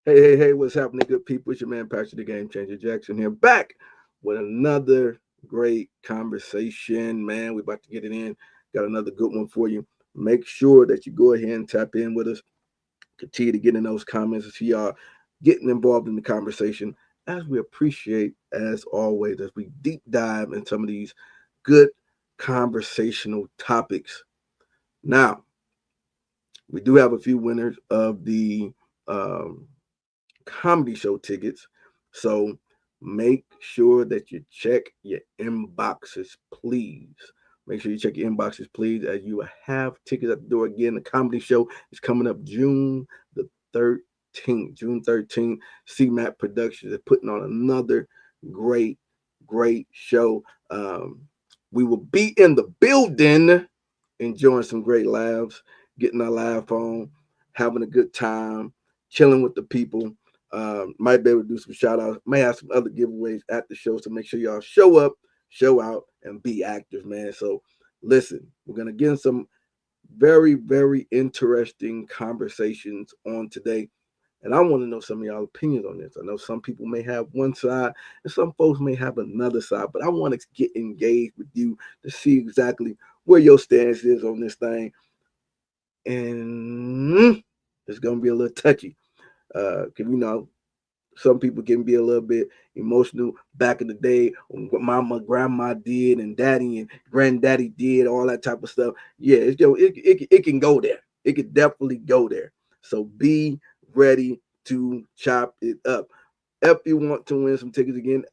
Hey, what's happening, good people? It's your man, Pastor the Game Changer Jackson here, back with another great conversation. Man, we're about to get it in. Got another good one for you. Make sure that you go ahead and tap in with us. Continue to get in those comments and see y'all getting involved in the conversation as we appreciate, as always, as we deep dive in some of these good conversational topics. Now, we do have a few winners of the um, comedy show tickets. So make sure that you check your inboxes, please. Make sure you check your inboxes, please, as you have tickets at the door. Again, the comedy show is coming up June the 13th. June 13th. CMAP Productions is putting on another great, great show. We will be in the building enjoying some great laughs, getting our laugh on, having a good time, chilling with the people. Might be able to do some shout outs, may have some other giveaways at the show. So make sure y'all show up, show out, and be active, man. So listen, we're going to get in some very, very interesting conversations on today. And I want to know some of y'all opinions on this. I know some people may have one side and some folks may have another side, but I want to get engaged with you to see exactly where your stance is on this thing. And it's going to be a little touchy. Because, some people can be a little bit emotional back in the day on what mama, grandma did, and daddy and granddaddy did, all that type of stuff. Yeah, it can go there. It could definitely go there. So be ready to chop it up. If you want to win some tickets again,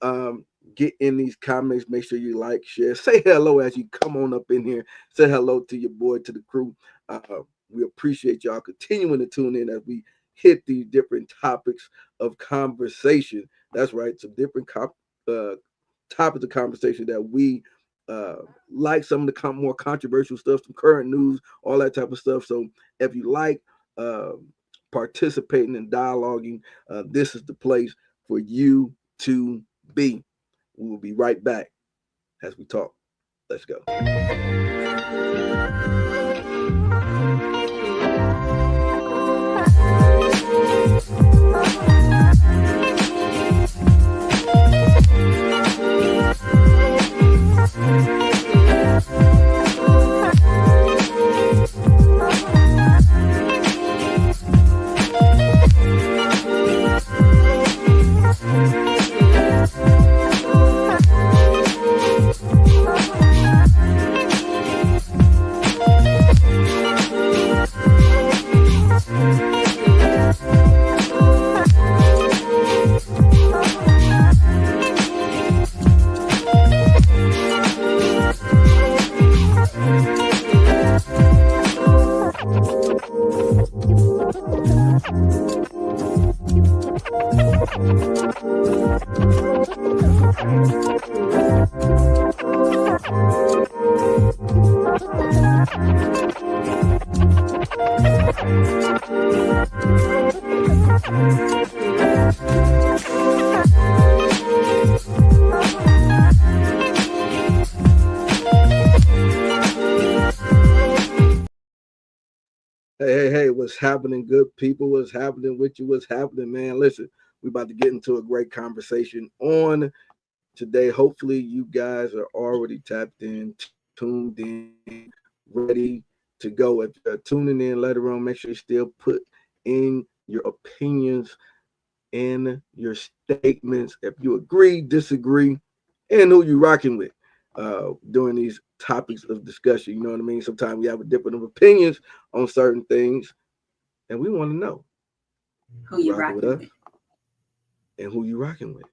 get in these comments. Make sure you like, share, say hello as you come on up in here. Say hello to your boy, to the crew. We appreciate y'all continuing to tune in as we hit these different topics of conversation. That's right, some different topics of conversation that we like, some of the more controversial stuff, some current news, all that type of stuff. So if you like uh, participating and dialoguing, this is the place for you to be. We will be right back as we talk. Let's go. Hey, what's happening, good people? What's happening with you? What's happening, man? Listen, we about to get into a great conversation on today. Hopefully, you guys are already tapped in, tuned in, ready to go. If you're tuning in later on, make sure you still put in your opinions, in your statements. If you agree, disagree, and who you rocking with during these topics of discussion. You know what I mean? Sometimes we have a different of opinions on certain things, and we want to know who who you rocking with rocking us with. and who you rocking with.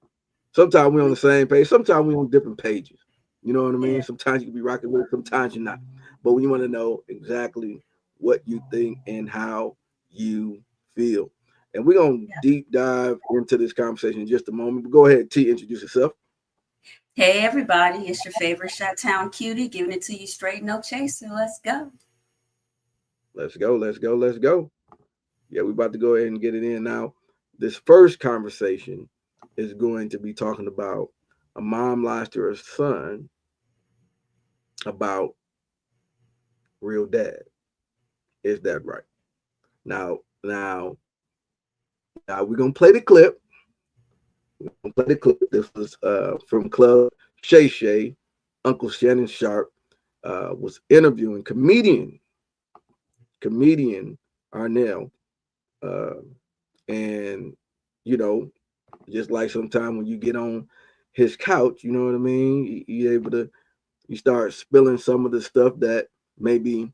Sometimes we're on the same page. Sometimes we're on different pages. You know what I mean? Yeah. Sometimes you can be rocking with, sometimes you're not. But we want to know exactly what you think and how you feel. And we're going to Yeah. deep dive into this conversation in just a moment. But go ahead, T, introduce yourself. Hey everybody, it's your favorite Shot Town cutie giving it to you straight, no chaser. Let's go. Let's go, let's go, let's go. Yeah, we're about to go ahead and get it in now. This first conversation is going to be talking about a mom lies to her son about real dad. Is that right? Now, Now we're gonna play the clip. This was from Club Shay Shay. Uncle Shannon Sharpe was interviewing comedian Arnell, and you know, just like sometimes when you get on his couch, you know what I mean, you start spilling some of the stuff that maybe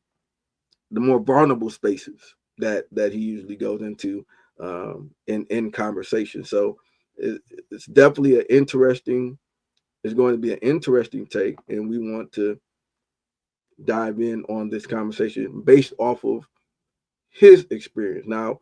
the more vulnerable spaces that he usually goes into in conversation. So it's definitely it's going to be an interesting take, and we want to dive in on this conversation based off of his experience. Now,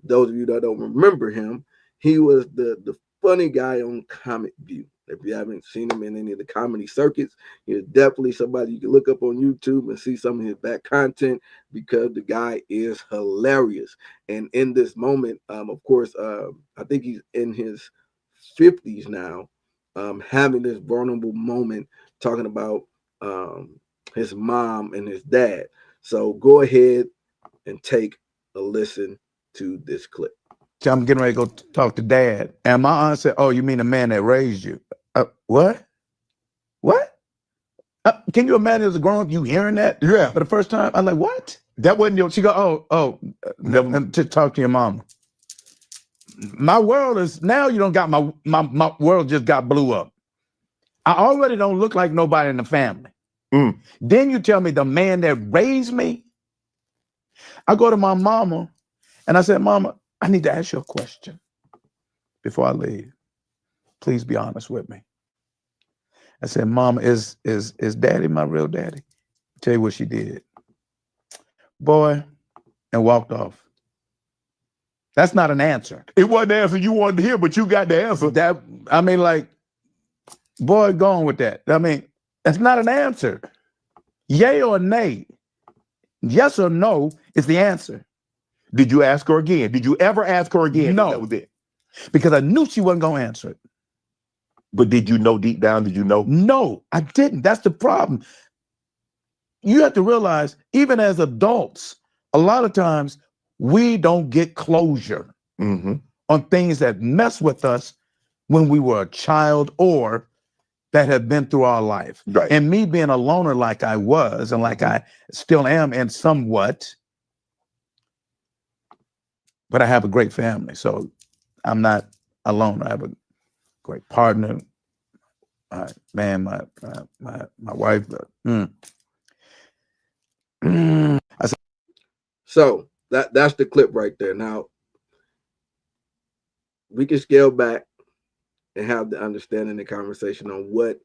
those of you that don't remember him, he was the funny guy on Comic View. If you haven't seen him in any of the comedy circuits, he's definitely somebody you can look up on YouTube and see some of his back content, because the guy is hilarious. And in this moment, of course, I think he's in his 50s now, having this vulnerable moment talking about his mom and his dad. So go ahead and take a listen to this clip. I'm getting ready to go talk to Dad. And my aunt said, "Oh, you mean the man that raised you?" What? What? Can you imagine as a grown up, you hearing that? Yeah. For the first time? I'm like, what? That wasn't your. She go, to talk to your mom. My world is, now you don't got my world just got blew up. I already don't look like nobody in the family. Then you tell me the man that raised me. I go to my mama and I said, "Mama, I need to ask you a question before I leave. Please be honest with me." I said, "Mama, is Daddy my real daddy?" Tell you what she did. Boy, and walked off. That's not an answer. It wasn't the answer you wanted to hear, but you got the answer. That, I mean, like, boy, go on with that. I mean, that's not an answer. Yay or nay? Yes or no is the answer. Did you ask her again? Did you ever ask her again? No. That was it. Because I knew she wasn't going to answer it. But did you know deep down? Did you know? No, I didn't. That's the problem. You have to realize, even as adults, a lot of times we don't get closure on things that mess with us when we were a child or that have been through our life. Right. And me being a loner like I was, and like I still am, and somewhat, but I have a great family, so I'm not alone. I have a great partner. Man, my wife. So that's the clip right there. Now we can scale back and have the understanding, the conversation on what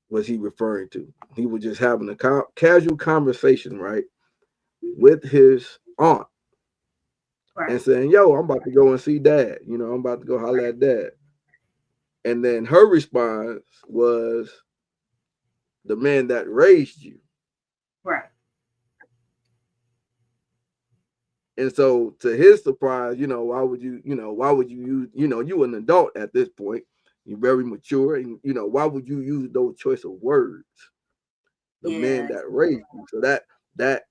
was he referring to. He was just having a casual conversation, right, with his aunt, and saying, "Yo, I'm about to go and see Dad. You know, I'm about to go holler at Dad." And then her response was, "The man that raised you." Right. And so, to his surprise, why would you use, you an adult at this point, you're very mature, and why would you use those choice of words? The man that raised you. So that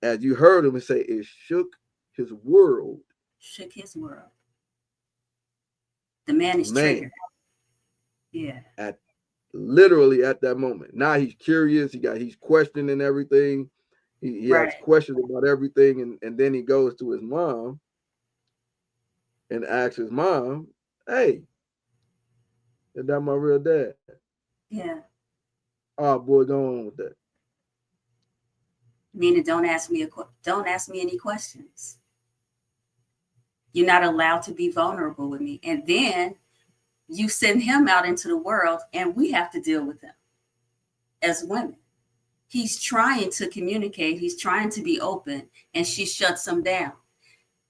as you heard him say, it shook his world. Shook his world. The man is triggered. Yeah. Literally at that moment. Now he's curious. He's questioning everything. He has questions about everything, and then he goes to his mom and asks his mom, "Hey, is that my real dad?" Yeah. Oh boy, go on with that. Meaning, don't ask me any questions. You're not allowed to be vulnerable with me, and then you send him out into the world, and we have to deal with him as women. He's trying to communicate. He's trying to be open, and she shuts him down.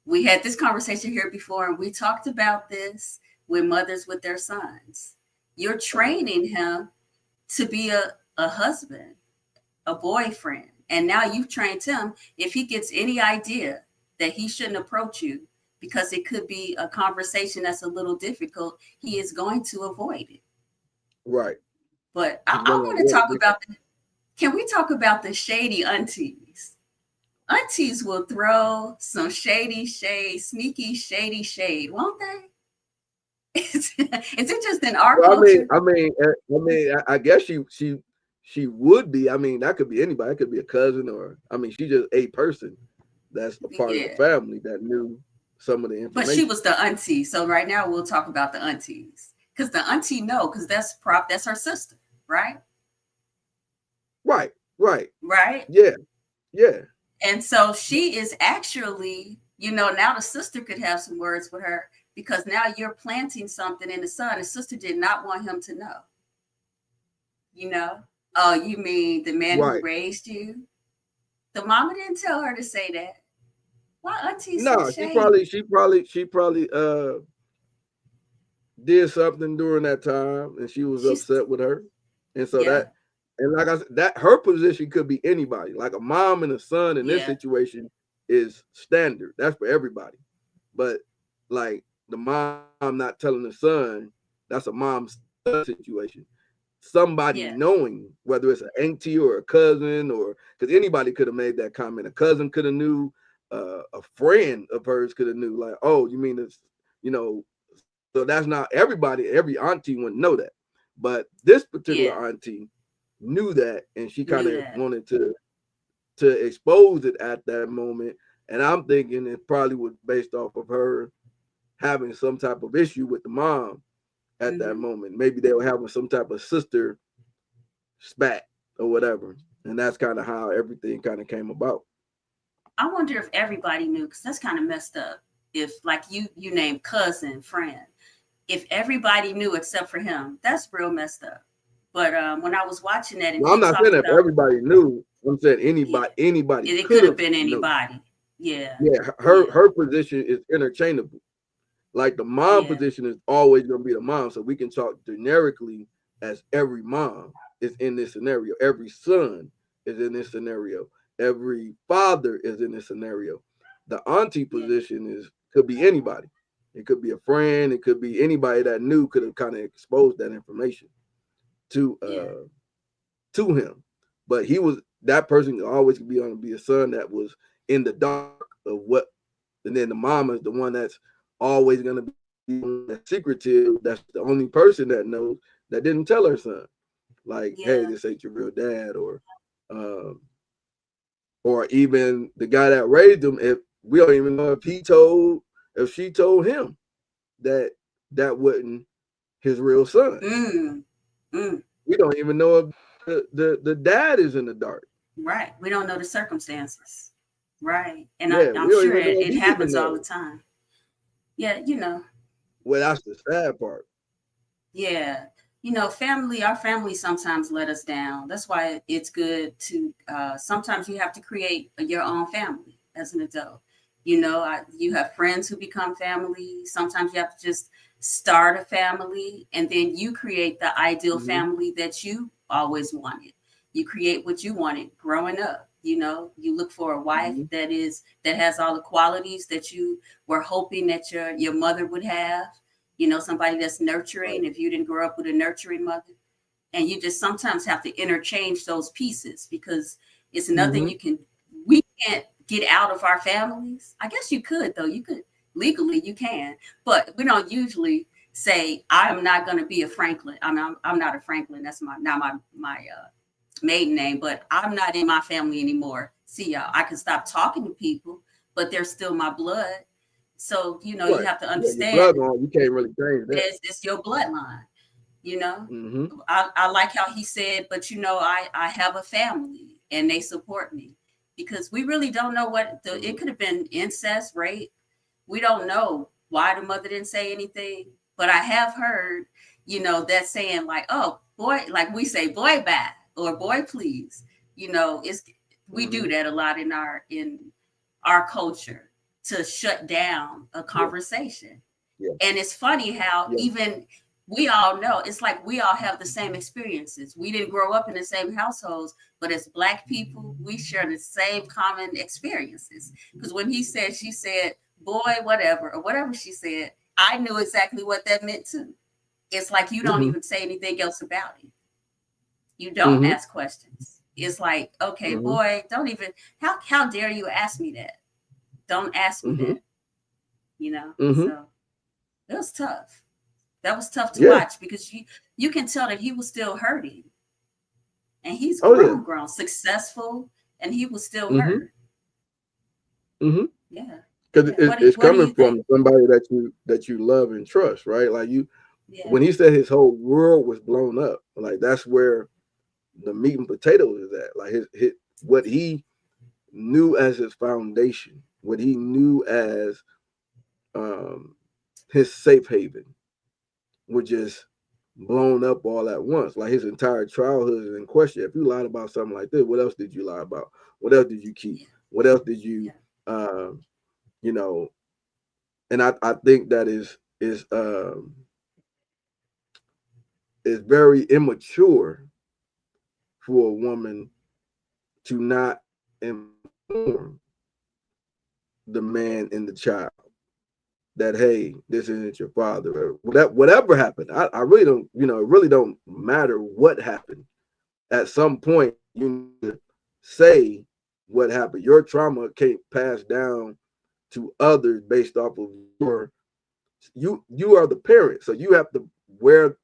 We had this conversation here before, and we talked about this with mothers with their sons. You're training him to be a husband, a boyfriend. And now you've trained him, if he gets any idea that he shouldn't approach you because it could be a conversation that's a little difficult, he is going to avoid it. Right. But I want to talk about can we talk about the shady aunties? aunties will throw some shady shade, sneaky shady shade, won't they? Is it just in our Well, culture? I guess she would be. I mean, that could be anybody. It could be a cousin, or I mean, she's just a person that's a part of the family that knew some of the information. But she was the auntie. So right now we'll talk about the aunties. Because the auntie because that's her sister, right? Right. Right? Yeah. And so she is actually, now the sister could have some words with her, because now you're planting something in the son. The sister did not want him to know. Oh, you mean the man who raised you? The mama didn't tell her to say that. Why auntie? No, she probably did something during that time, and she's upset with her, and so that, and like I said, that her position could be anybody. Like a mom and a son in this situation is standard. That's for everybody. But like the mom not telling the son, that's a mom's situation. Somebody knowing, whether it's an auntie or a cousin, or because anybody could have made that comment. A cousin could have knew. A friend of hers could have knew, like, oh, you mean this, so that's not everybody. Every auntie wouldn't know that, but this particular auntie knew that, and she kind of wanted to expose it at that moment. And I'm thinking it probably was based off of her having some type of issue with the mom at that moment. Maybe they were having some type of sister spat or whatever, and that's kind of how everything kind of came about. I wonder if everybody knew, because that's kind of messed up. If like you named cousin, friend, if everybody knew except for him, that's real messed up. But when I was watching that, and I'm not saying if everybody knew. I'm saying anybody. It could have been anybody. Yeah. Her position is interchangeable. Like the mom position is always going to be the mom. So we can talk generically as every mom is in this scenario. Every son is in this scenario. Every father is in this scenario. The auntie position could be anybody. It could be a friend. It could be anybody that knew, could have kind of exposed that information to him. But that person could always be a son that was in the dark of what, and then the mama is the one that's always going to be secretive. That's the only person that knows, that didn't tell her son, like, hey, this ain't your real dad, or even the guy that raised him. If we don't even know if she told him that wasn't his real son. We don't even know if the dad is in the dark. Right. We don't know the circumstances. Right. And I'm sure it happens all the time. Yeah, Well, that's the sad part. Yeah. Our family sometimes let us down. That's why it's good to, sometimes you have to create your own family as an adult. You have friends who become family. Sometimes you have to just start a family, and then you create the ideal family that you always wanted. You create what you wanted growing up. You look for a wife that has all the qualities that you were hoping that your mother would have. Somebody that's nurturing, if you didn't grow up with a nurturing mother. And you just sometimes have to interchange those pieces, because it's nothing we can't get out of our families. I guess you could, though. You could legally, you can, but we don't usually say, I'm not going to be a Franklin. I'm not a Franklin. That's my maiden name, but I'm not in my family anymore. See y'all. I can stop talking to people, but they're still my blood. So, you have to understand. You can't really change that. It's your bloodline, I like how he said, but I have a family and they support me, because we really don't know it could have been incest, rape. We don't know why the mother didn't say anything, but I have heard, that saying like, oh boy, like we say, boy, bye, or boy, please, we do that a lot in our culture, to shut down a conversation. And it's funny how even we all know, it's like we all have the same experiences. We didn't grow up in the same households, but as Black people, we share the same common experiences. Because when she said, boy, whatever, or whatever she said, I knew exactly what that meant too. It's like you don't even say anything else about it. You don't ask questions. It's like, okay, Mhm. boy, don't even, how dare you ask me that? Don't ask me Mhm. that, you know? Mhm. So it was tough. That was tough to Yeah. watch because you can tell that he was still hurting. And he's Oh yeah. grown, successful, and he was still Mhm. hurt. Mhm. Yeah. Because Yeah. it's What do coming you think? from somebody that you love and trust, right? Like Yeah. when he said his whole world was blown up, like that's where the meat and potatoes is at. Like his what he knew as his foundation, what he knew as um his safe haven, was just blown up all at once. Like his entire childhood is in question. If you lied about something like this, what else did you lie about? What else did you keep? Yeah. What else did you, Yeah. um, you know? And I think that is very immature for a woman to not inform the man and the child that, hey, this isn't your father, or whatever happened. I really don't, it really don't matter what happened. At some point, you need to say what happened. Your trauma can't pass down to others based off of you are the parent, so you have to wear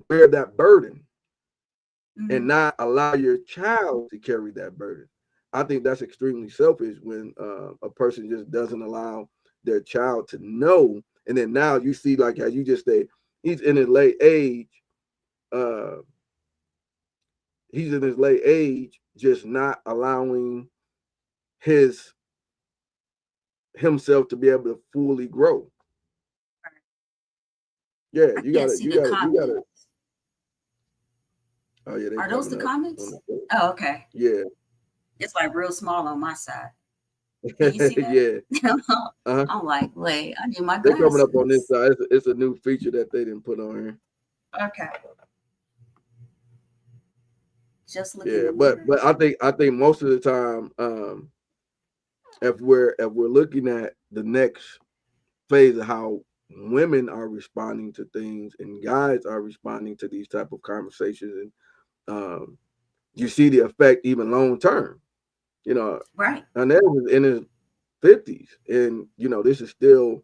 that burden and Mhm. not allow your child to carry that burden. I think that's extremely selfish when a person just doesn't allow their child to know. And then now you see, like as you just say, he's in his late age. Uh, he's in his late age, just not allowing himself to be able to fully grow. Yeah, I can't see the you gotta. comments. Oh yeah, they Are those coming the up on comments? the Oh, okay. yeah, It's like real small on my side. Can you see that? yeah. Uh-huh. I'm like, wait, I need my They coming up on this glasses. side. It's a new feature that they didn't put on here. Okay. Just look in Yeah, the but mirror. I think most of the time, if we're looking at the next phase of how women are responding to things and guys are responding to these type of conversations, and you see the effect even long term. You know, Right. and that was in his 50s, and this is still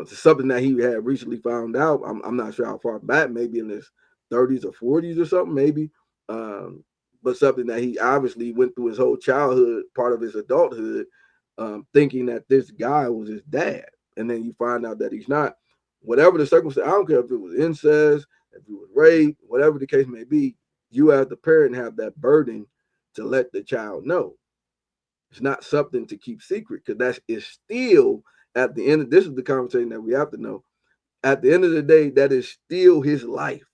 something that he had recently found out. I'm not sure how far back, maybe in his 30s or 40s or something, maybe. Um, but something that he obviously went through his whole childhood, part of his adulthood, thinking that this guy was his dad. And then you find out that he's not. Whatever the circumstance, I don't care if it was incest, if it was rape, whatever the case may be, you as the parent have that burden to let the child know. It's not something to keep secret because that is still at the end. This is the conversation that we have to know. At the end of the day, that is still his life.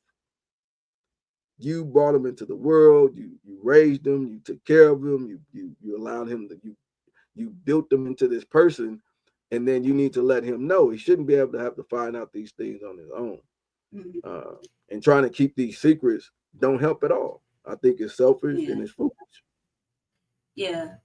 You brought him into the world. You raised him. You took care of him. You allowed him to you built him into this person, and then you need to let him know he shouldn't be able to have to find out these things on his own. Mhm. And trying to keep these secrets don't help at all. I think it's selfish Yeah. and it's foolish. Yeah.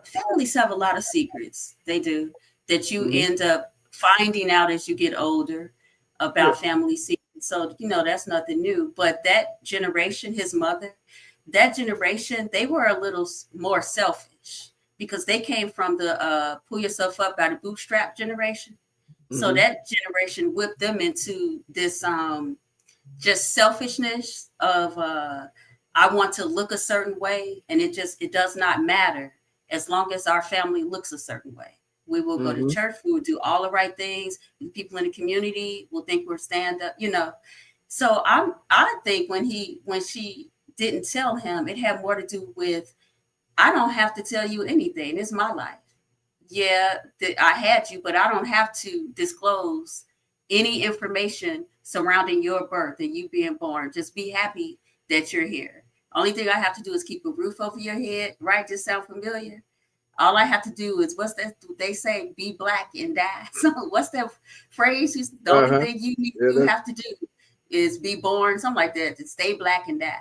Families have a lot of secrets. They do that you Mm-hmm. end up finding out as you get older Yeah. about family secrets. So, that's nothing new. But that generation, his mother, that generation, they were a little more selfish because they came from the pull yourself up by the bootstrap generation. So Mm-hmm. that generation whipped them into this just selfishness of I want to look a certain way, and it does not matter as long as our family looks a certain way. We will go to Mm-hmm. church, we will do all the right things, the people in the community will think we're stand up. So I think when she didn't tell him, it had more to do with I don't have to tell you anything, it's my life. Yeah, I had you, but I don't have to disclose any information surrounding your birth and you being born. Just be happy that you're here. Only thing I have to do is keep a roof over your head, right? Just sound familiar? All I have to do is what's that they say, be black and die. So what's that phrase? The only Uh-huh. thing Yeah, you have to do is be born, something like that, to stay black and die.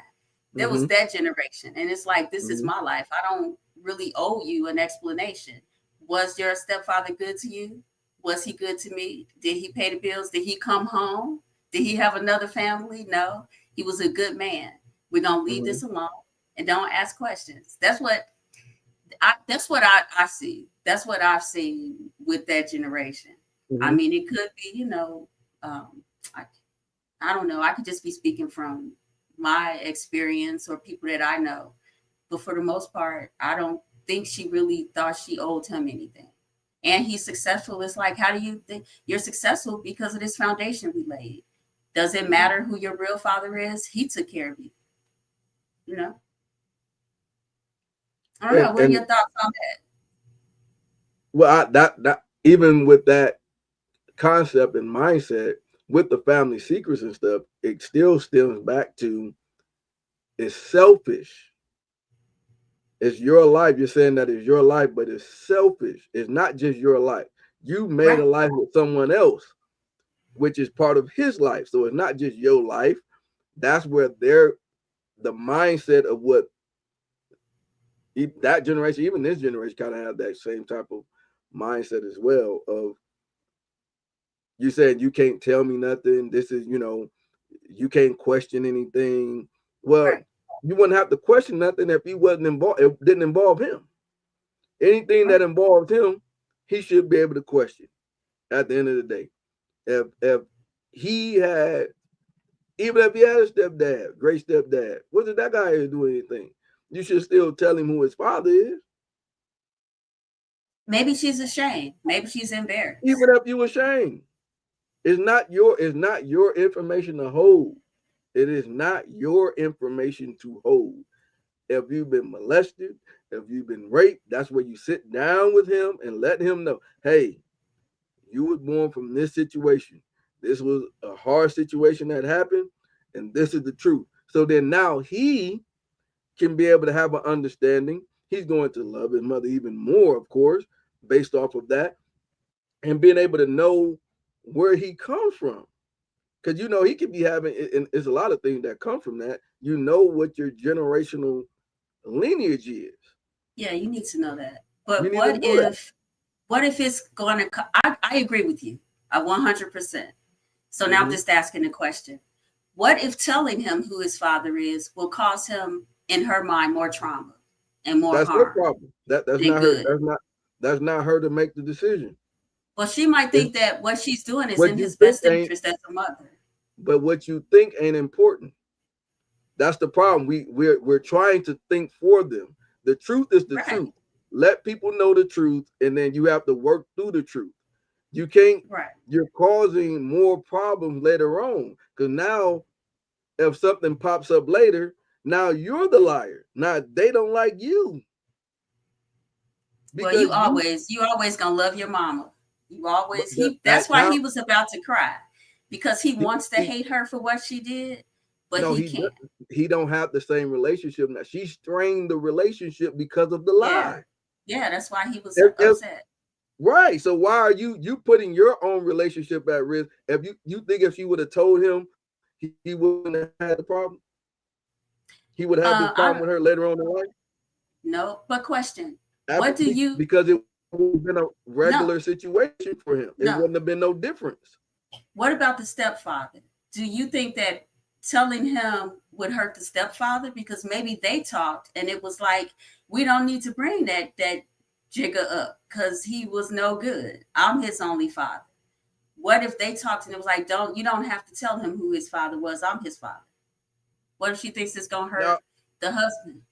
There mm-hmm. was that generation. And it's like, this is Mm-hmm. my life. I don't really owe you an explanation. Was your stepfather good to you? Was he good to me? Did he pay the bills? Did he come home? Did he have another family? No. He was a good man. We're going to leave Mm-hmm. this alone. and don't ask questions. That's what I see. That's what I've seen with that generation. I mean, it could be, I don't know. I could just be speaking from my experience or people that I know. But for the most part, I don't think she really thought she owed him anything. And he's successful. It's like, how do you think you're successful? Because of this foundation we laid. Does it matter who your real father is? He took care of you. You know? I don't know. What are your thoughts on that? Well, that even with that concept and mindset, with the family secrets and stuff, it still stems back to it's selfish. It's your life. You're saying that it's your life, but it's selfish. It's not just your life. You made a life with someone else, which is part of his life. So it's not just your life. That's where the mindset of what that generation, even this generation, kind of have that same type of mindset as well. Of you said you can't tell me nothing. This is, you can't question anything. Well, you wouldn't have to question nothing if he wasn't involved. It didn't involve him. Anything that involved him, he should be able to question. At the end of the day, if he had, even if he had a stepdad, great stepdad, what did that guy do anything? You should still tell him who his father is. Maybe she's ashamed. Maybe she's embarrassed. Even if you ashamed, it's not your information to hold. It is not your information to hold. If you've been molested, if you've been raped, that's where you sit down with him and let him know, hey, you were born from this situation. This was a hard situation that happened, and this is the truth. So then now he can be able to have an understanding. He's going to love his mother even more, of course, based off of that, and being able to know where he comes from. Because, he could be having, and there's a lot of things that come from that. You know what your generational lineage is. Yeah, you need to know that. But what if it's going to, I agree with you, 100%. So now I'm just asking the question. What if telling him who his father is will cause him, in her mind, more trauma and more harm? That's her problem. That's not her to make the decision. Well, she might think that what she's doing is in his best interest as a mother. But what you think ain't important. That's the problem. We're trying to think for them. The truth is the truth. Let people know the truth, and then you have to work through the truth. You can't. You're causing more problems later on, because now, if something pops up later, now you're the liar. Now they don't like you. Well, you always gonna love your mama. You always that's why he was about to cry, because he wants to hate her for what she did, but he can't. He don't have the same relationship now. She strained the relationship because of the lie. Yeah, that's why he was upset. Right. So why are you putting your own relationship at risk? If you think if she would have told him, he wouldn't have had the problem? He would have this problem with her later on in life? No, but question. What do you, because it would have been a regular situation for him. It wouldn't have been no difference. What about the stepfather? Do you think that telling him would hurt the stepfather? Because maybe they talked and it was like, we don't need to bring that Jigga up because he was no good. I'm his only father. What if they talked and it was like, you don't have to tell him who his father was. I'm his father. What if she thinks it's gonna hurt the husband?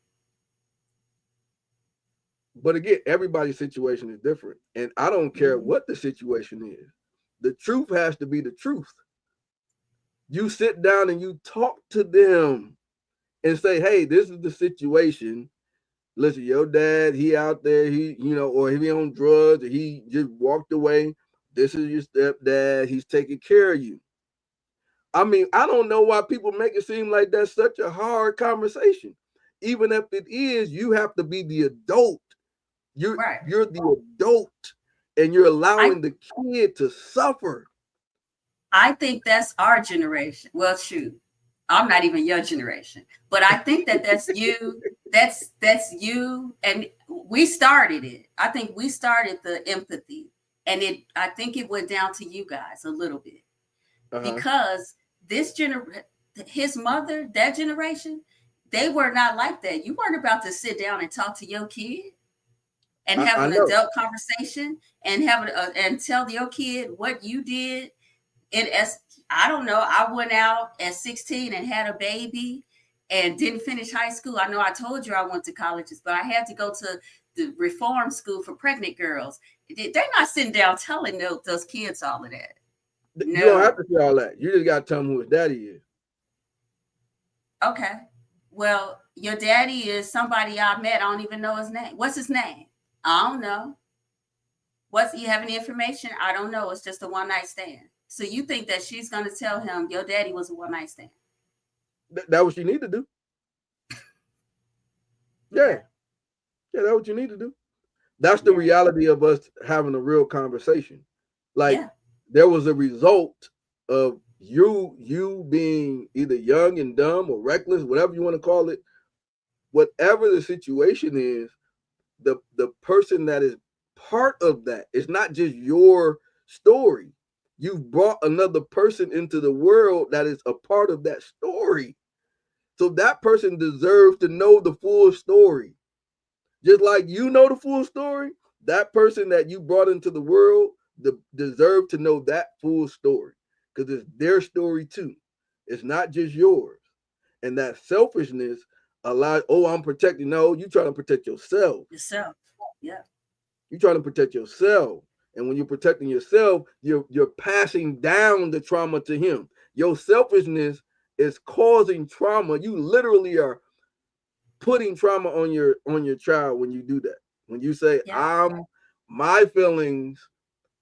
But again, everybody's situation is different. And I don't care what the situation is. The truth has to be the truth. You sit down and you talk to them and say, hey, this is the situation. Listen, your dad, he out there, or he on drugs, or he just walked away. This is your stepdad. He's taking care of you. I mean, I don't know why people make it seem like that's such a hard conversation. Even if it is, you have to be the adult. You're the adult, and you're allowing the kid to suffer. I think that's our generation. Well, shoot, I'm not even your generation, but I think that's you. That's you, and we started it. I think we started the empathy, and I think it went down to you guys a little bit because this his mother, that generation, They were not like that. You weren't about to sit down and talk to your kid and I have an know. adult conversation and have and tell your kid what you did. And as I don't know, I went out at 16 and had a baby and didn't finish high school. I know I told you I went to colleges, but I had to go to the reform school for pregnant girls. They're not sitting down telling those kids all of that. You don't have to say all that. You just got to tell them who his daddy is. Okay. Well, your daddy is somebody I met. I don't even know his name. What's his name? I don't know. You have any information? I don't know. It's just a one-night stand. So you think that she's going to tell him your daddy was a one-night stand? That's what you need to do. Yeah. Yeah, that's what you need to do. That's the reality of us having a real conversation. Like, there was a result of you being either young and dumb or reckless, whatever you want to call it. Whatever the situation is, the person that is part of that, it's not just your story. You've brought another person into the world that is a part of that story. So that person deserves to know the full story. Just like you know the full story, that person that you brought into the world deserve to know that full story, because it's their story too. It's not just yours. And that selfishness allows, I'm protecting. No, you trying to protect yourself. Yourself. Yeah. You're trying to protect yourself. And when you're protecting yourself, you're passing down the trauma to him. Your selfishness is causing trauma. You literally are putting trauma on your child when you do that. When you say, my feelings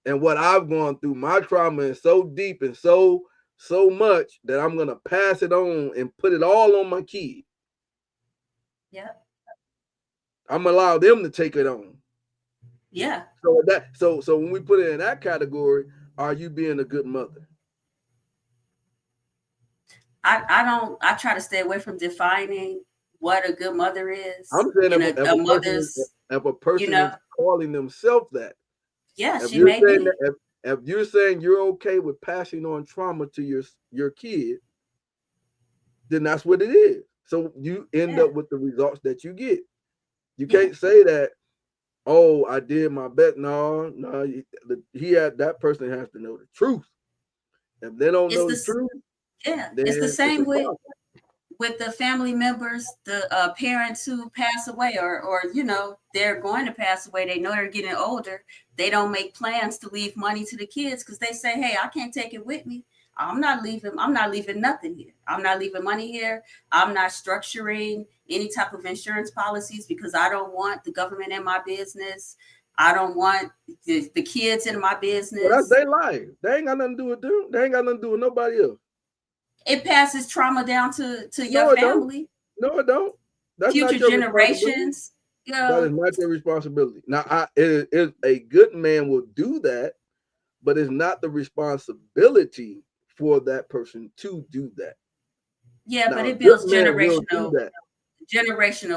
and what I've gone through, my trauma is so deep and so much that I'm gonna pass it on and put it all on my kid. Yeah. I'm gonna allow them to take it on. Yeah. So when we put it in that category, are you being a good mother? I try to stay away from defining what a good mother is. I'm saying if a person is calling themselves that. Yeah, she may be. If you're saying you're okay with passing on trauma to your kid, then that's what it is. So you end up with the results that you get. You can't say that, I did my best. No, that person has to know the truth. If they don't know the truth, it's the same with the family members, the parents who pass away, or they're going to pass away. They know they're getting older. They don't make plans to leave money to the kids because they say, "Hey, I can't take it with me. I'm not leaving nothing here. I'm not leaving money here. I'm not structuring any type of insurance policies because I don't want the government in my business. I don't want the kids in my business." Well, that's their life. They ain't got nothing to do with them. They ain't got nothing to do with nobody else. It passes trauma down to your family. No, it don't. That's future generations. That is not their responsibility. Now, a good man will do that, but it's not the responsibility for that person to do that. Yeah, but it builds generational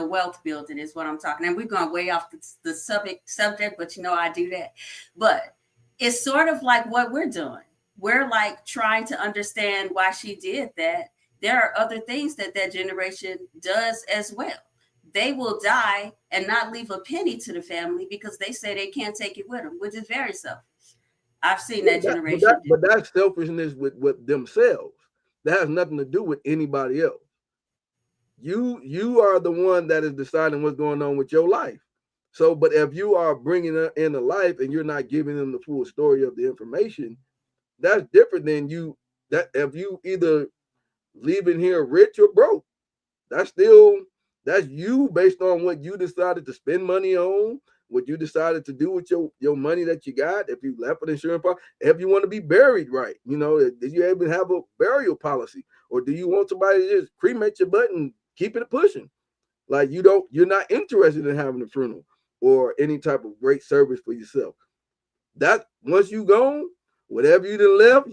wealth building is what I'm talking. And we're going way off the subject, but I do that. But it's sort of like what we're doing. We're like trying to understand why she did that. There are other things that generation does as well. They will die and not leave a penny to the family because they say they can't take it with them, which is very selfish. I've seen that generation. But that's selfishness with themselves. That has nothing to do with anybody else. You are the one that is deciding what's going on with your life. So, but if you are bringing it into life and you're not giving them the full story of the information, that's different than if you either leaving here rich or broke. That's you based on what you decided to spend money on, what you decided to do with your money that you got. If you left an insurance policy, if you want to be buried right, did you even have a burial policy, or do you want somebody to just cremate your butt and keep it pushing? Like you're not interested in having a funeral or any type of great service for yourself. That once you gone, whatever you done left,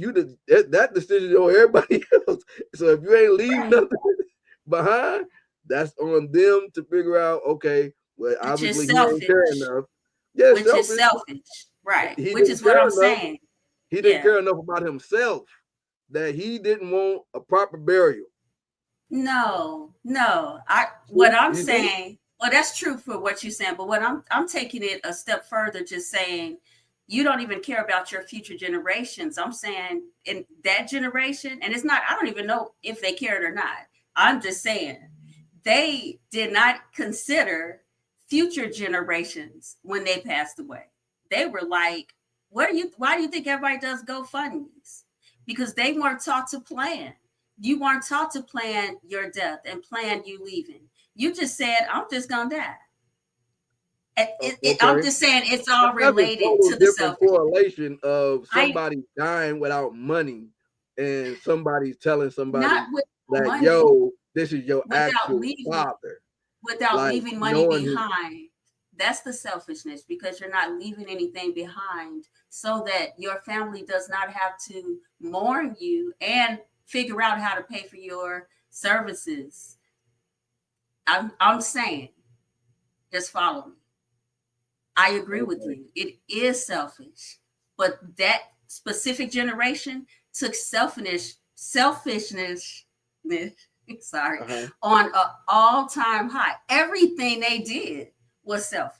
that decision on everybody else. So if you ain't leaving nothing behind, that's on them to figure out. Okay, well, obviously he ain't care enough. Yeah, which is selfish, right? Which is what I'm saying. He didn't care enough about himself that he didn't want a proper burial. No. What I'm saying, well, that's true for what you're saying, but what I'm taking it a step further, just saying you don't even care about your future generations. I'm saying in that generation, and it's not, I don't even know if they cared or not. I'm just saying they did not consider future generations when they passed away. They were like, why do you think everybody does GoFundMe's? Because they weren't taught to plan. You weren't taught to plan your death and plan you leaving. You just said, I'm just gonna die. I'm just saying it's all related to the different correlation of somebody dying without money and somebody's telling somebody that money, yo, this is your actual father. Without leaving money behind. That's the selfishness, because you're not leaving anything behind so that your family does not have to mourn you and figure out how to pay for your services. I'm saying, just follow me. I agree with you. It is selfish, but that specific generation took selfishness, on an all-time high. Everything they did was selfish.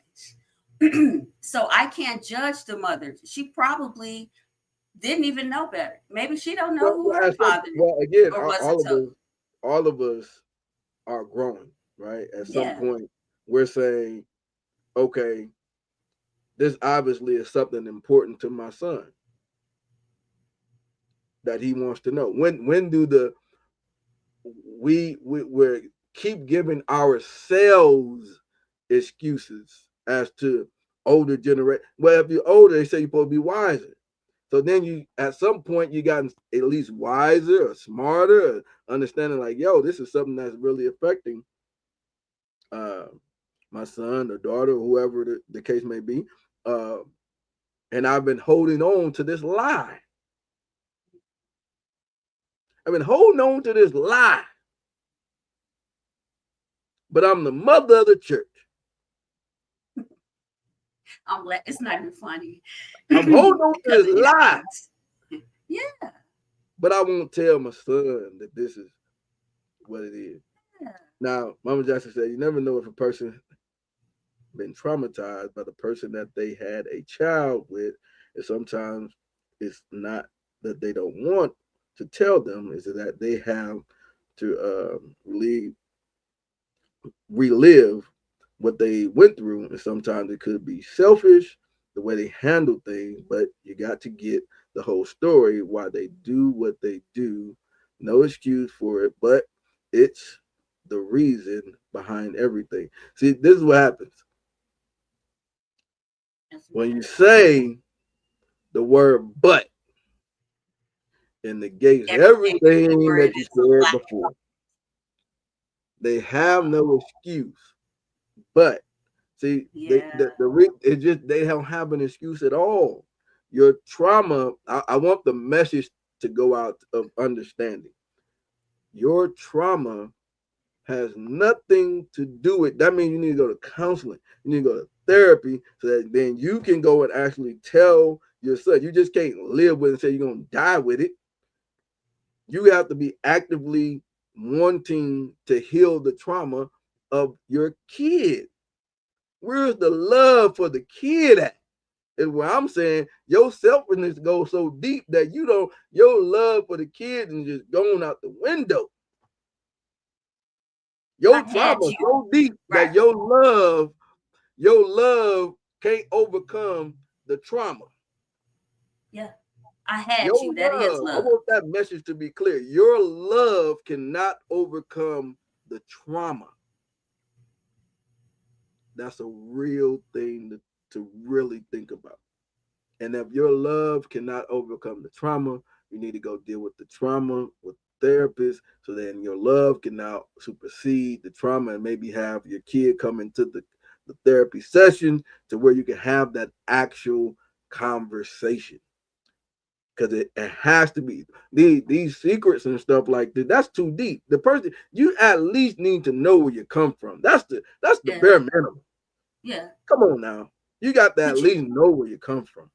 So I can't judge the mother. She probably didn't even know better. Maybe she don't know who her father is. Well, again, all of us are growing, right? At some point, we're saying, okay, this obviously is something important to my son that he wants to know. When do we're keep giving ourselves excuses as to older generation? Well, if you're older, they say you're supposed to be wiser. So then you, at some point, you got at least wiser or smarter, or understanding like, yo, this is something that's really affecting my son or daughter, or whoever the case may be. And I've been holding on to this lie. I've been holding on to this lie. But I'm the mother of the church. It's not even funny. I'm holding on to this lie. Yeah. But I won't tell my son that this is what it is. Yeah. Now, Mama Jackson said, you never know if a person been traumatized by the person that they had a child with, and sometimes it's not that they don't want to tell them, is that they have to relive what they went through, and sometimes it could be selfish the way they handle things, but you got to get the whole story why they do what they do. No excuse for it, but it's the reason behind everything. See, this is what happens when you say the word but, it negates everything that you said before. They have no excuse. But see, they don't have an excuse at all. Your trauma, I want the message to go out of understanding. Your trauma has nothing to do with that. Means you need to go to counseling, you need to go to therapy, so that then you can go and actually tell yourself. You just can't live with it and say you're gonna die with it. You have to be actively wanting to heal the trauma of your kid. Where's the love for the kid at? Is what I'm saying. Your selfishness goes so deep that your love for the kid is just going out the window. Your trauma is so deep that your love can't overcome the trauma. Yeah. I had you. That is love. I want that message to be clear. Your love cannot overcome the trauma. That's a real thing to really think about. And if your love cannot overcome the trauma, you need to go deal with the trauma with therapists, so then your love can now supersede the trauma, and maybe have your kid come into the therapy session to where you can have that actual conversation. Because it has to be these secrets and stuff like that. That's too deep. The person, you at least need to know where you come from. That's the bare minimum. Yeah. Come on now. You got to at least know where you come from.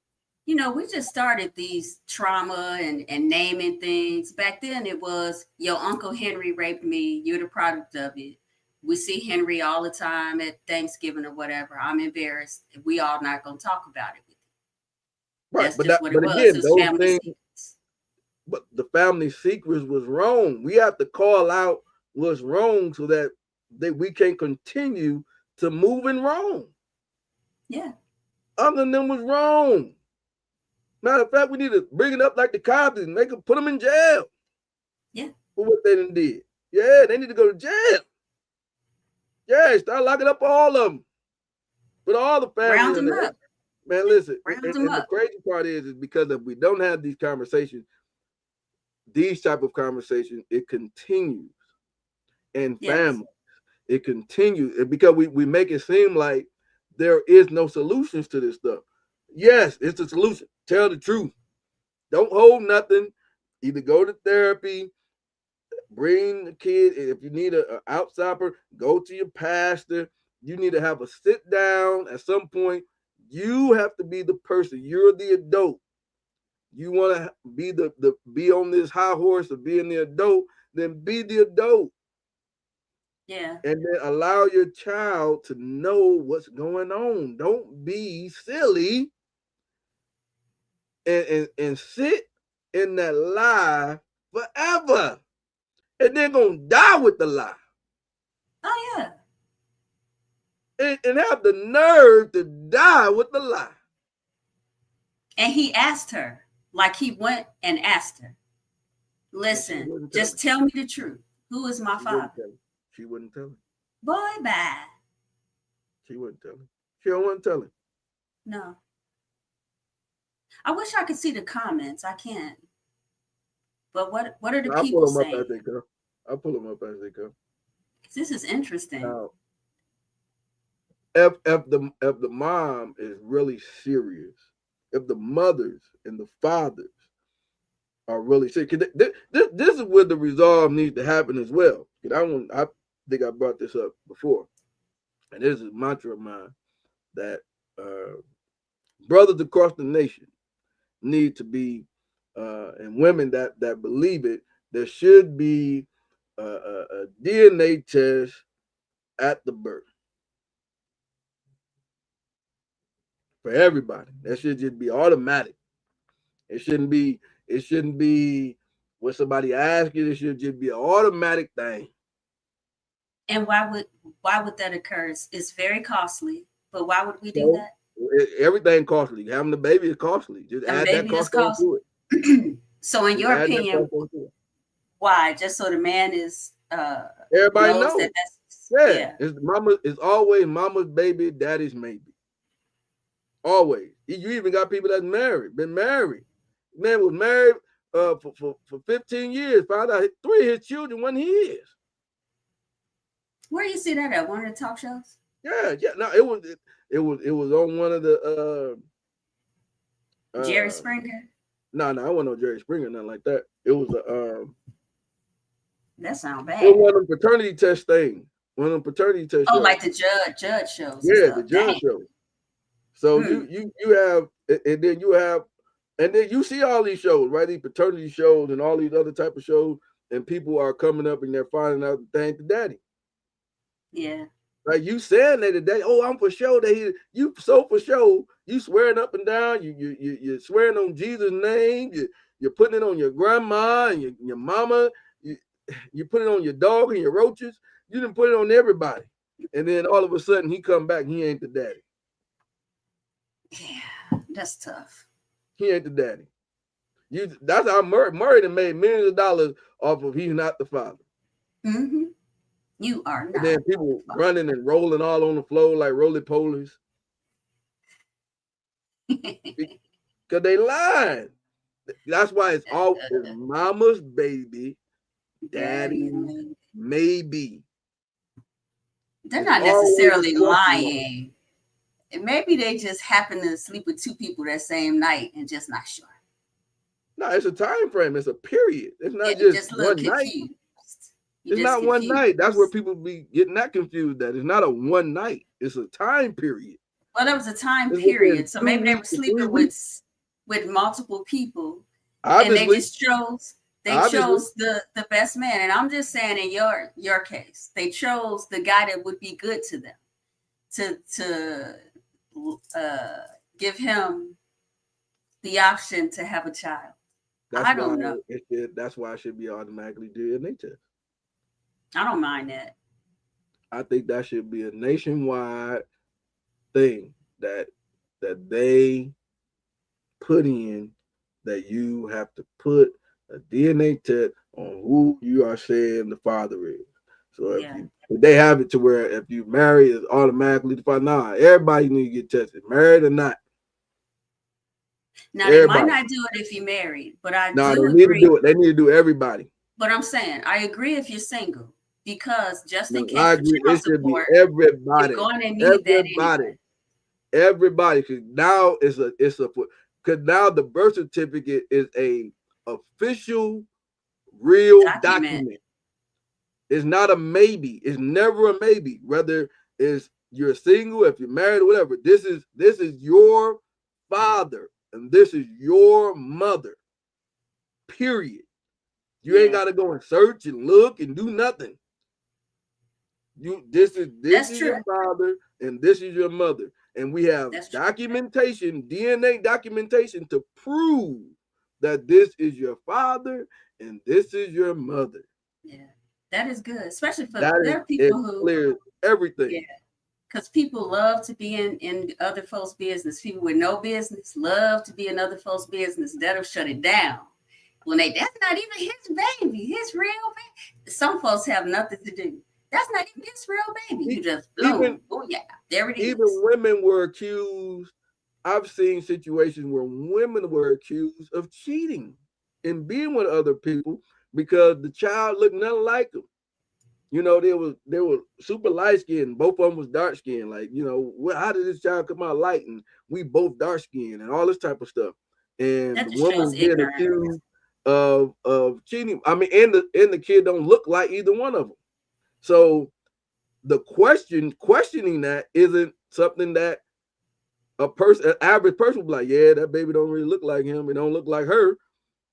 You know, we just started these trauma and naming things. Back then it was, your Uncle Henry raped me, you're the product of it. We see Henry all the time at Thanksgiving or whatever. I'm embarrassed. We all not going to talk about it with you. Right, That's but just what it was. again, It was those family things, secrets. but the family secrets was wrong. We have to call out what's wrong so that we can continue to move in wrong. Yeah. Other than them was wrong. Matter of fact, we need to bring it up like the cops and make them put them in jail. Yeah. For what they done did. Yeah, they need to go to jail. Yeah, start locking up all of them. Put all the family Round in them there. up. Man, listen. Round And them the up. crazy part is because if we don't have these conversations, these type of conversations, it continues in Yes. families. It continues because we make it seem like there is no solutions to this stuff. Yes, it's a solution. Tell the truth. Don't hold nothing. Either go to therapy, bring the kid. If you need an outsider, go to your pastor. You need to have a sit down at some point. You have to be the person. You're the adult. You want to be on this high horse of being the adult, then be the adult. Yeah. And then allow your child to know what's going on. Don't be silly and sit in that lie forever. And they're gonna die with the lie. Oh, yeah. And have the nerve to die with the lie. And he asked her, like he went and asked her, listen, just tell me the truth. Who is my father? She wouldn't tell him. Boy, bye. She wouldn't tell him. She don't want to tell him. No. I wish I could see the comments. I can't. But what are the people saying? I'll pull them up as they go. I'll pull them up as they go. This is interesting. Now, if the mom is really serious, if the mothers and the fathers are really serious, this is where the resolve needs to happen as well. I think I brought this up before, and this is a mantra of mine that brothers across the nation need to be, and women that believe it, there should be a DNA test at the birth for everybody. That should just be automatic. It shouldn't be what somebody asks you. It should just be an automatic thing. And why would that occur? It's very costly, but why would we do that? Everything costly. Having the baby is costly. Just add that cost to it. So in your opinion, why? Just so the man is everybody knows. Yeah. It's always mama's baby, daddy's maybe. Always. You even got people that's been married. Man was married for 15 years. Found out 3 of his children wasn't his. Where do you see that at? One of the talk shows? Yeah. No, it was on one of the Jerry Springer. No, I wasn't on Jerry Springer, nothing like that. It was that sounds bad. It was one of them paternity test things. One of them paternity test shows. Like the judge shows. Yeah, the judge shows. So you have, and then you see all these shows, right? These paternity shows and all these other type of shows, and people are coming up and they're finding out the thing to daddy. Yeah. Like you saying that today, I'm for sure that you so for sure, you swearing up and down, you're swearing on Jesus' name, you're putting it on your grandma and your mama, you put it on your dog and your roaches, you didn't put it on everybody. And then all of a sudden he come back and he ain't the daddy. Yeah, that's tough. He ain't the daddy. That's how Murray done made millions of dollars off of he's not the father. Mm-hmm. You are not. And then people running and rolling all on the floor like roly-polies. Because they lying. That's why it's all mama's baby, daddy, maybe. They're not necessarily lying. Maybe they just happen to sleep with 2 people that same night and just not sure. No, it's a time frame. It's a period. It's not just one night. It's not one night. That's where people be getting that confused. That it's not a one night. It's a time period. Well, that was a time period. So maybe they were sleeping with with multiple people, Obviously, and they just chose Obviously. the best man. And I'm just saying, in your case, they chose the guy that would be good to them, to give him the option to have a child. I don't know. That's why it should be automatically DNA test. I don't mind that. I think that should be a nationwide thing that they put in, that you have to put a DNA test on who you are saying the father is. So if they have it to where if you marry, it's automatically the father. Nah, everybody need to get tested, married or not. Now they might not do it if you're married, but I do agree. Need to do it. They need to do everybody. But I'm saying I agree if you're single, because just in case I agree. It should be everybody. You're going to need everybody. That anyway. Everybody, because now because now the birth certificate is a official, real document. It's not a maybe. It's never a maybe. Whether it's you're single, if you're married, or whatever. This is your father and this is your mother. Period. You ain't got to go and search and look and do nothing. This is your father and this is your mother. And we have documentation, DNA documentation to prove that this is your father and this is your mother. Yeah, that is good, especially for there are people who clears everything. Yeah, because people love to be in other folks' business. People with no business love to be in other folks' business. That'll shut it down. When that's not even his baby, his real baby. Some folks have nothing to do. That's not even his real baby. You just there it is. Even women were accused. I've seen situations where women were accused of cheating and being with other people because the child looked nothing like them. You know, they were super light skinned. Both of them was dark skinned. Like, you know, how did this child come out light and we both dark skinned and all this type of stuff. And the woman being accused of cheating. I mean, and the kid don't look like either one of them. So the questioning that isn't something that an average person will be like, yeah, that baby don't really look like him. It don't look like her.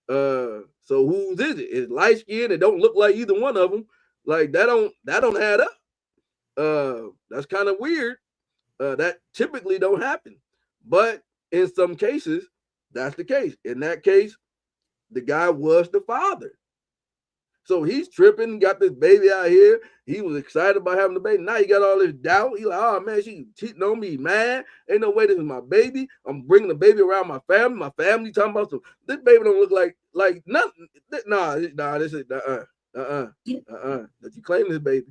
So whose is it? It's light skinned. It don't look like either one of them. Like that don't add up. That's kind of weird. That typically don't happen. But in some cases, that's the case. In that case, the guy was the father. So he's tripping, got this baby out here. He was excited about having the baby. Now he got all this doubt. He like, oh man, she cheating on me, man. Ain't no way this is my baby. I'm bringing the baby around my family. My family talking about this baby don't look like nothing. Nah, this is that you claim this baby.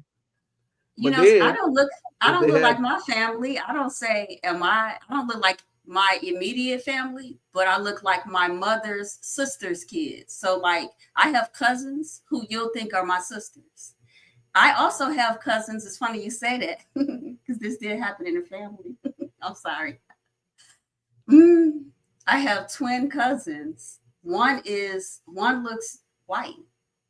You know, I don't look like my family. I don't say, I don't look like my immediate family, but I look like my mother's sister's kids. So like I have cousins who you'll think are my sisters. I also have cousins. It's funny you say that because this did happen in the family. I'm sorry. I have twin cousins. One looks white.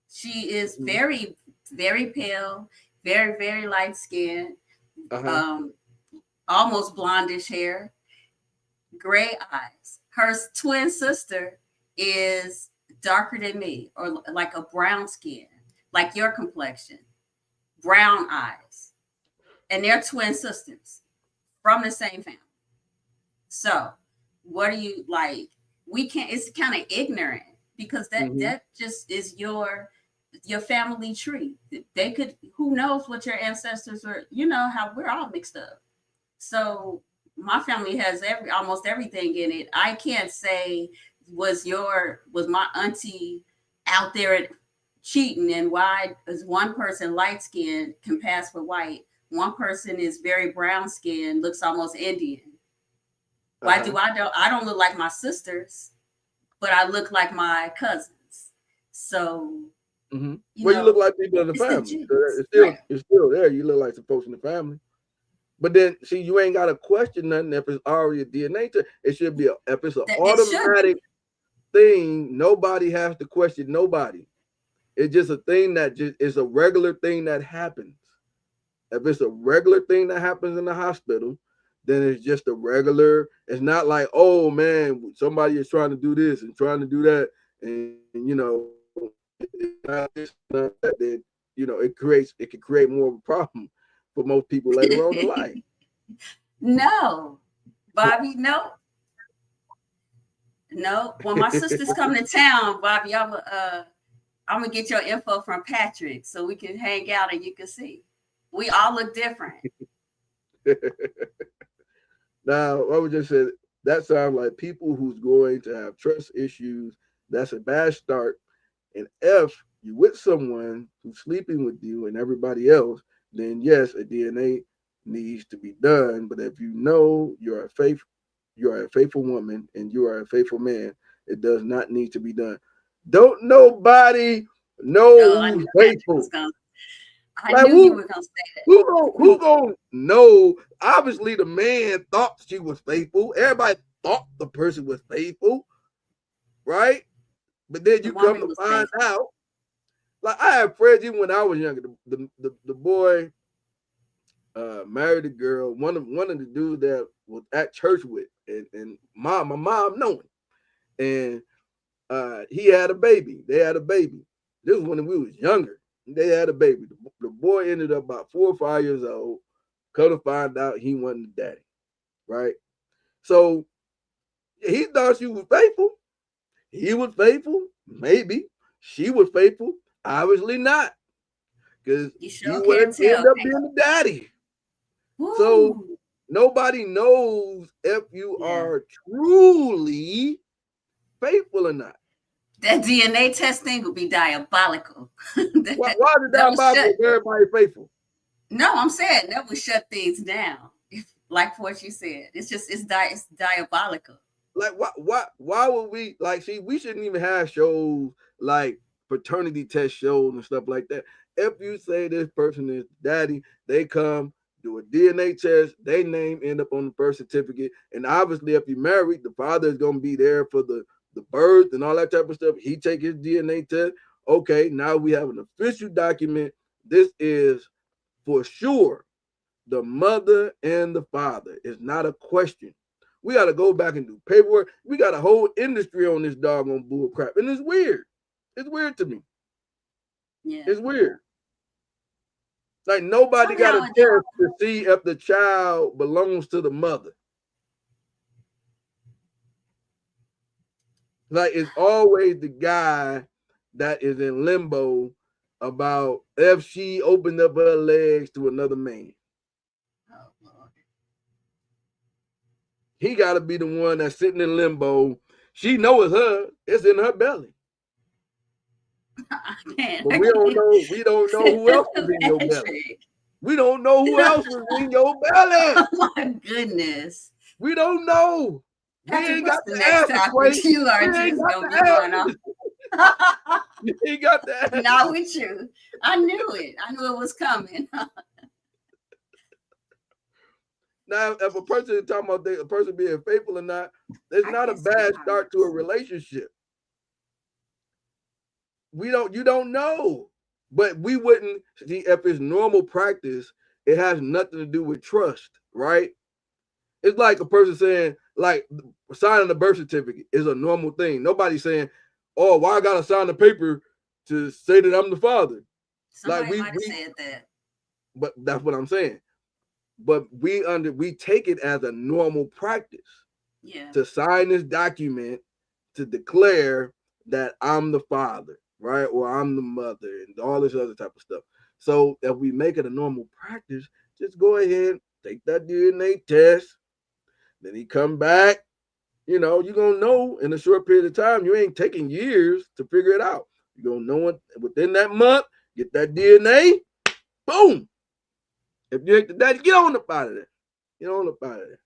She is very, very pale, very, very light skinned, almost blondish hair. Gray eyes. Her twin sister is darker than me, or like a brown skin, like your complexion, brown eyes, and they're twin sisters from the same family. So what do you like? We can't. It's kind of ignorant because that just is your family tree. They could. Who knows what your ancestors were? You know how we're all mixed up. So. My family has almost everything in it. I can't say was my auntie out there cheating, and why is one person light skinned can pass for white, one person is very brown skinned, looks almost Indian. Why I don't look like my sisters, but I look like my cousins. So you look like people in the family. It's still there. You look like some folks in the family. But then, see, you ain't got to question nothing if it's already a DNA test. It should be if it's an automatic thing, nobody has to question nobody. It's just a thing that is a regular thing that happens. If it's a regular thing that happens in the hospital, then it's just a regular. It's not like, oh man, somebody is trying to do this and trying to do that, and you know, it's not this, not that. Then you know, it can create more of a problem for most people later on in life. No, Bobby, no. When my sisters come to town, Bobby, I'm gonna get your info from Patrick so we can hang out and you can see. We all look different. Now, I would just say that sounds like people who's going to have trust issues. That's a bad start. And if you with someone who's sleeping with you and everybody else, then yes, a DNA needs to be done. But if you know you're a faithful woman and you are a faithful man, it does not need to be done. Don't nobody know who's faithful. I knew you were gonna say that. Who gonna know? Obviously, the man thought she was faithful. Everybody thought the person was faithful, right? But then you come to find out. Like I had friends even when I was younger. The boy married a girl. One of the dudes that was at church with, and my mom knowing, and he had a baby. They had a baby. This was when we was younger. They had a baby. The boy ended up about 4 or 5 years old. Come to find out he wasn't the daddy, right? So he thought she was faithful. He was faithful, maybe. She was faithful, obviously not, because he wouldn't end up being the daddy. Woo. So nobody knows if you are truly faithful or not. That DNA testing would be diabolical. Why is it diabolical if everybody faithful? No, I'm saying that would shut things down. Like what you said, it's diabolical. Like why would we like? See, we shouldn't even have shows like paternity test shows and stuff like that. If you say this person is daddy, they come do a DNA test, they name end up on the birth certificate, and obviously, if you're married, the father is going to be there for the birth and all that type of stuff. He take his DNA test. Okay, now we have an official document. This is for sure the mother and the father. It's not a question. We got to go back and do paperwork. We got a whole industry on this doggone bull crap. And it's weird. It's weird to me. Yeah. It's weird. Like nobody got a test to see if the child belongs to the mother. Like it's always the guy that is in limbo about if she opened up her legs to another man. Oh, Lord. He got to be the one that's sitting in limbo. She knows her. It's in her belly. But we don't know. We don't know who else is in your belly. We don't know who else is in your belly. Oh my goodness. We don't know. We ain't got the answer. You are just gonna be going on. You ain't got the answer. Not with you. I knew it. I knew it was coming. Now, if a person is talking about a person being faithful or not, it's not a bad start to a relationship. You don't know. But we wouldn't see if it's normal practice, it has nothing to do with trust, right? It's like a person saying, like, signing a birth certificate is a normal thing. Nobody's saying, oh, why I gotta sign the paper to say that I'm the father? Somebody might have said that. But that's what I'm saying. But we take it as a normal practice. Yeah. To sign this document to declare that I'm the father, right? Or I'm the mother and all this other type of stuff. So if we make it a normal practice, just go ahead, take that DNA test. Then he come back, you're going to know in a short period of time. You ain't taking years to figure it out. You're going to know it within that month, get that DNA, boom. If you ain't the daddy, get on up out of there. Get on up out of there.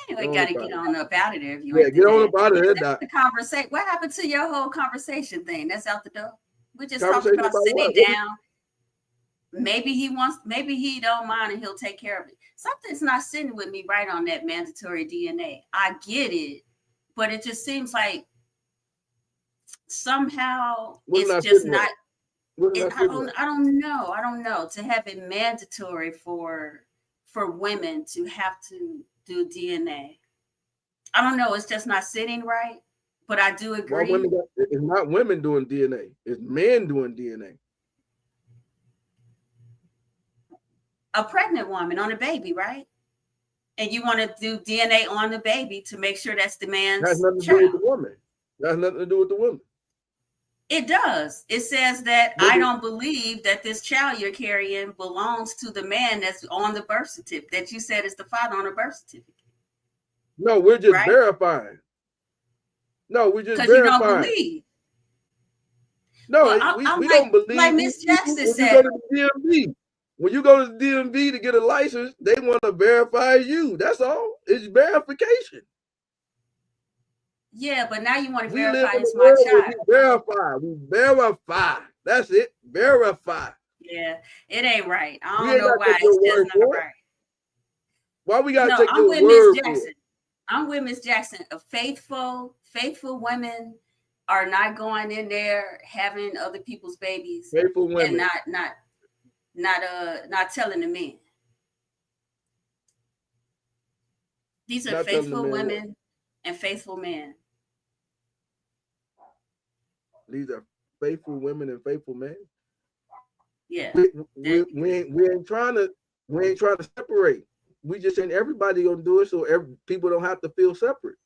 Anyway, got to get on up out of there. If you ain't get on up out of there. That's the conversation. What happened to your whole conversation thing? That's out the door. We just talked about sitting down. Maybe he don't mind and he'll take care of it. Something's not sitting with me right on that mandatory DNA. I get it, but it just seems like somehow it's just not. I don't know. To have it mandatory for for women to have to do DNA. I don't know. It's just not sitting right. But I do agree. It's not women doing DNA. It's men doing DNA. A pregnant woman on a baby, right? And you want to do DNA on the baby to make sure that's the man's That's nothing to child. do with the woman. That's nothing to do with the woman. It does. It says that I don't believe that this child you're carrying belongs to the man that's on the birth certificate, that you said is the father on the birth certificate. No, we're just verifying. No, we're just verifying. You don't believe. No, well, we don't believe. Like Miss Jackson said. When you go to the DMV to get a license, they want to verify you. That's all. It's verification. Yeah, but now you want to verify it's my child. We verify. That's it. Verify. Yeah, it ain't right. I don't know why it's just not right. Why we gotta take your word for it? I'm with Miss Jackson. Faithful women are not going in there having other people's babies. Faithful women. And not telling the men. These are faithful women and faithful men. These are faithful women and faithful men. Yeah. We ain't trying to separate. We just saying everybody gonna do it so people don't have to feel separate.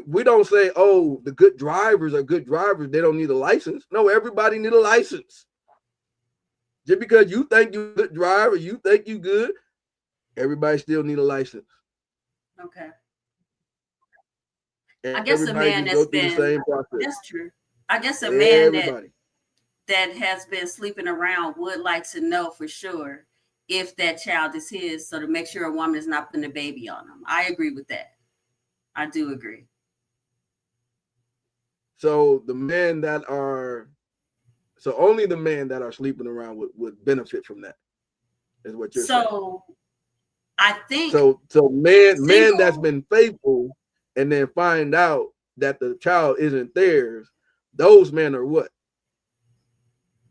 We don't say, oh, the good drivers are good drivers. They don't need a license. No, everybody need a license. Just because you think you're a good driver, you think you good, everybody still need a license. Okay. And I guess a man that's been, that's true. I guess a man that has been sleeping around would like to know for sure if that child is his, so to make sure a woman is not putting a baby on him. I agree with that. I do agree. So the men that are, so only the men that are sleeping around would benefit from that, is what you're saying. So I think so men that's been faithful and then find out that the child isn't theirs, those men are what?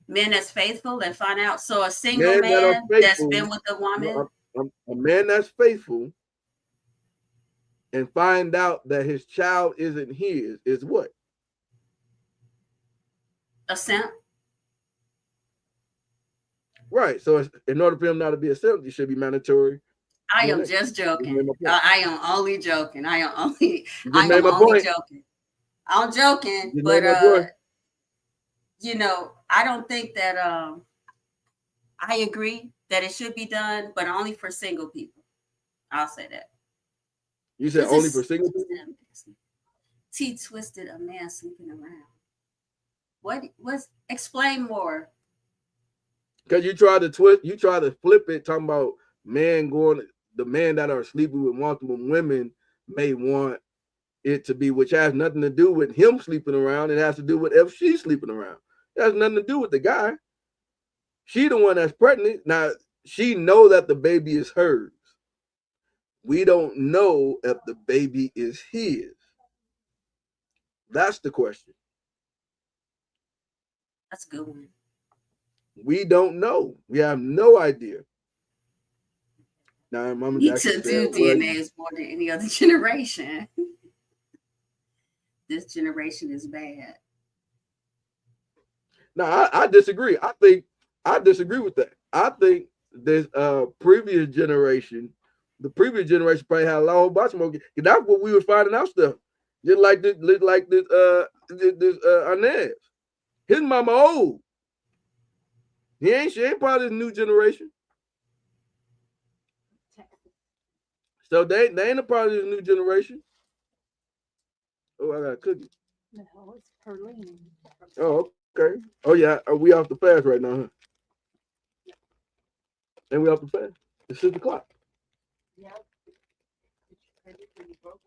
Men that's faithful that find out. So a single man that's been with a woman. A man that's faithful and find out that his child isn't his is what? A simp. Right. So in order for him not to be a simp, it should be mandatory. I am just joking. I am only joking. I am only joking. I'm joking, but you know, I don't think that I agree that it should be done, but only for single people. I'll say that. You said only for single people? T-twisted a man sleeping around. What was explain more? Because you try to flip it, talking about the men that are sleeping with multiple women may want it to be, which has nothing to do with him sleeping around. It has to do with if she's sleeping around. It has nothing to do with the guy. She the one that's pregnant. Now, she know that the baby is hers. We don't know if the baby is his. That's the question. That's a good one. We don't know. We have no idea. Now, Mama Jackson to do DNA is more than any other generation. This generation is bad. No, I disagree. I disagree with that. I think this previous generation probably had a whole bunch more. That's what we were finding out stuff. Just like this Arnaz. His mama old. She ain't part of this new generation. So they ain't a part of this new generation. Oh, I got a cookie. No, it's Perlene. Oh, okay. Oh yeah, we off the fast right now, huh? Yeah. And we off the fast. It's 6 o'clock. Yeah.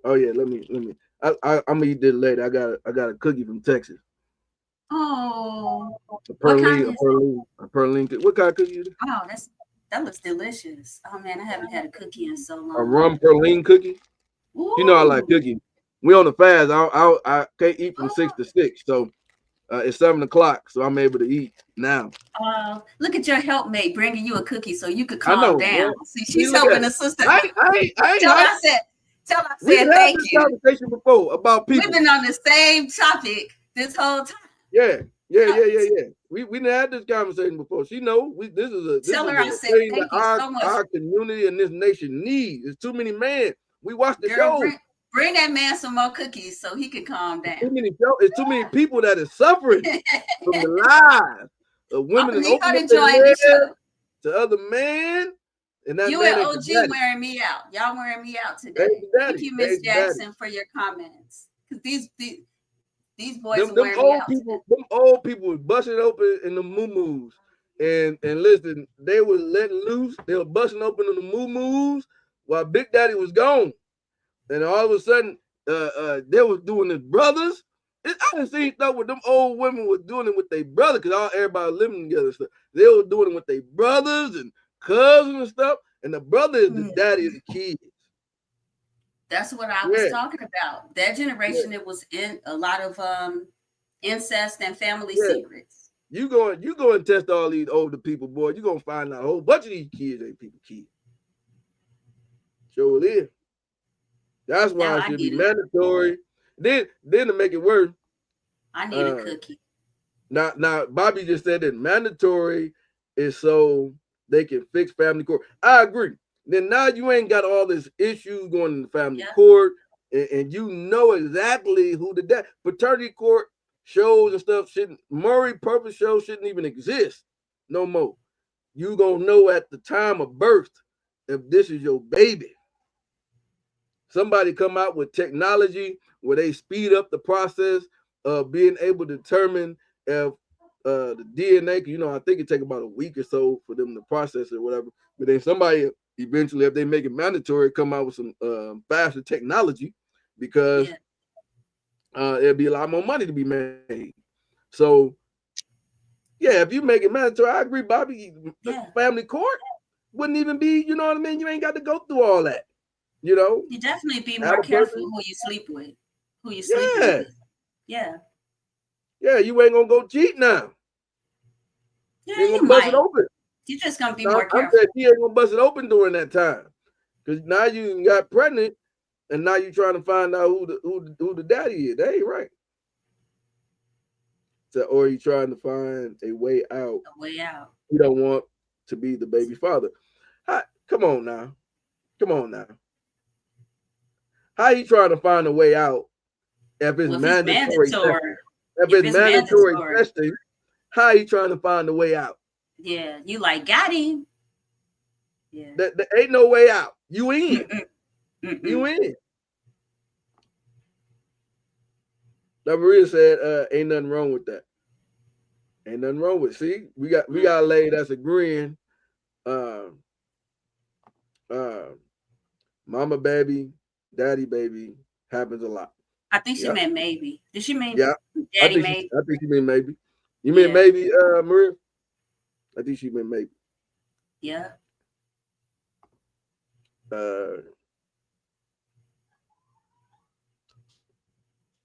Oh yeah, let me. I'm gonna eat this later. I got a cookie from Texas. Oh, a Perlene. What kind of cookie is it? Oh, that looks delicious. Oh man, I haven't had a cookie in so long. A rum Perlene cookie. Ooh. You know I like cookies. We on the fast. I can't eat from 6 to 6, so It's 7 o'clock, so I'm able to eat now. Look at your helpmate bringing you a cookie so you could I know, calm down. man. See, she's look helping at the sister. I ain't Tell her I said we had thank this you. conversation before about people. We've been on the same topic this whole time. Yeah. We didn't have this conversation before. She know this is Tell her I said thing thank that you so much. our community and this nation needs. There's too many men. We watch the Girl, show. bring that man some more cookies so he can calm down. It's too many people that are suffering from the lies of women and open up their head to other men. And that you man and OG wearing me out. Y'all wearing me out today. Thank you, Miss Jackson, for your comments. Because these boys are wearing me out. Them old people was busting open in the moo-moos. And listen, they was letting loose. They were busting open in the moo-moos while Big Daddy was gone. And all of a sudden, they was doing his brothers. I didn't see stuff with them old women were doing it with their brother because everybody living together. So they were doing it with their brothers and cousins and stuff. And the brother is the daddy of the kids. That's what I was talking about. That generation, it was in a lot of incest and family secrets. You go and test all these older people, boy. You're gonna find out a whole bunch of these kids ain't people kids. Sure is. That's why it should be mandatory. Then to make it worse, I need a cookie. Now Bobby just said that mandatory is so they can fix family court. I agree. Then now you ain't got all this issues going in the family court, and you know exactly who the dad. Paternity court shows and stuff Murray Purpose shows shouldn't even exist no more. You gonna know at the time of birth if this is your baby. Somebody come out with technology where they speed up the process of being able to determine if the DNA, I think it take about a week or so for them to process it or whatever. But then somebody eventually, if they make it mandatory, come out with some faster technology because there'll be a lot more money to be made. So, if you make it mandatory, I agree, Bobby. Family court wouldn't even be, you know what I mean? You ain't got to go through all that. You definitely be more careful who you sleep with, with. Yeah, you ain't gonna go cheat now. Yeah, you ain't gonna bust it open. You're just gonna be more careful. You ain't gonna bust it open during that time, because now you got pregnant, and now you trying to find out who the daddy is. That ain't right. So, or you trying to find a way out. You don't want to be the baby father. Come on now. How you trying to find a way out if it's mandatory testing? If it's mandatory testing, how you trying to find a way out? Yeah, you got him. Yeah, there ain't no way out. You in. You in. Now Maria said, "Ain't nothing wrong with that. Ain't nothing wrong with it. See, we got a lady that's agreeing. Mama baby, daddy baby happens a lot. I think she meant maybe. Did she mean daddy maybe? I think she meant maybe. You mean maybe, Maria? I think she meant maybe. Yeah.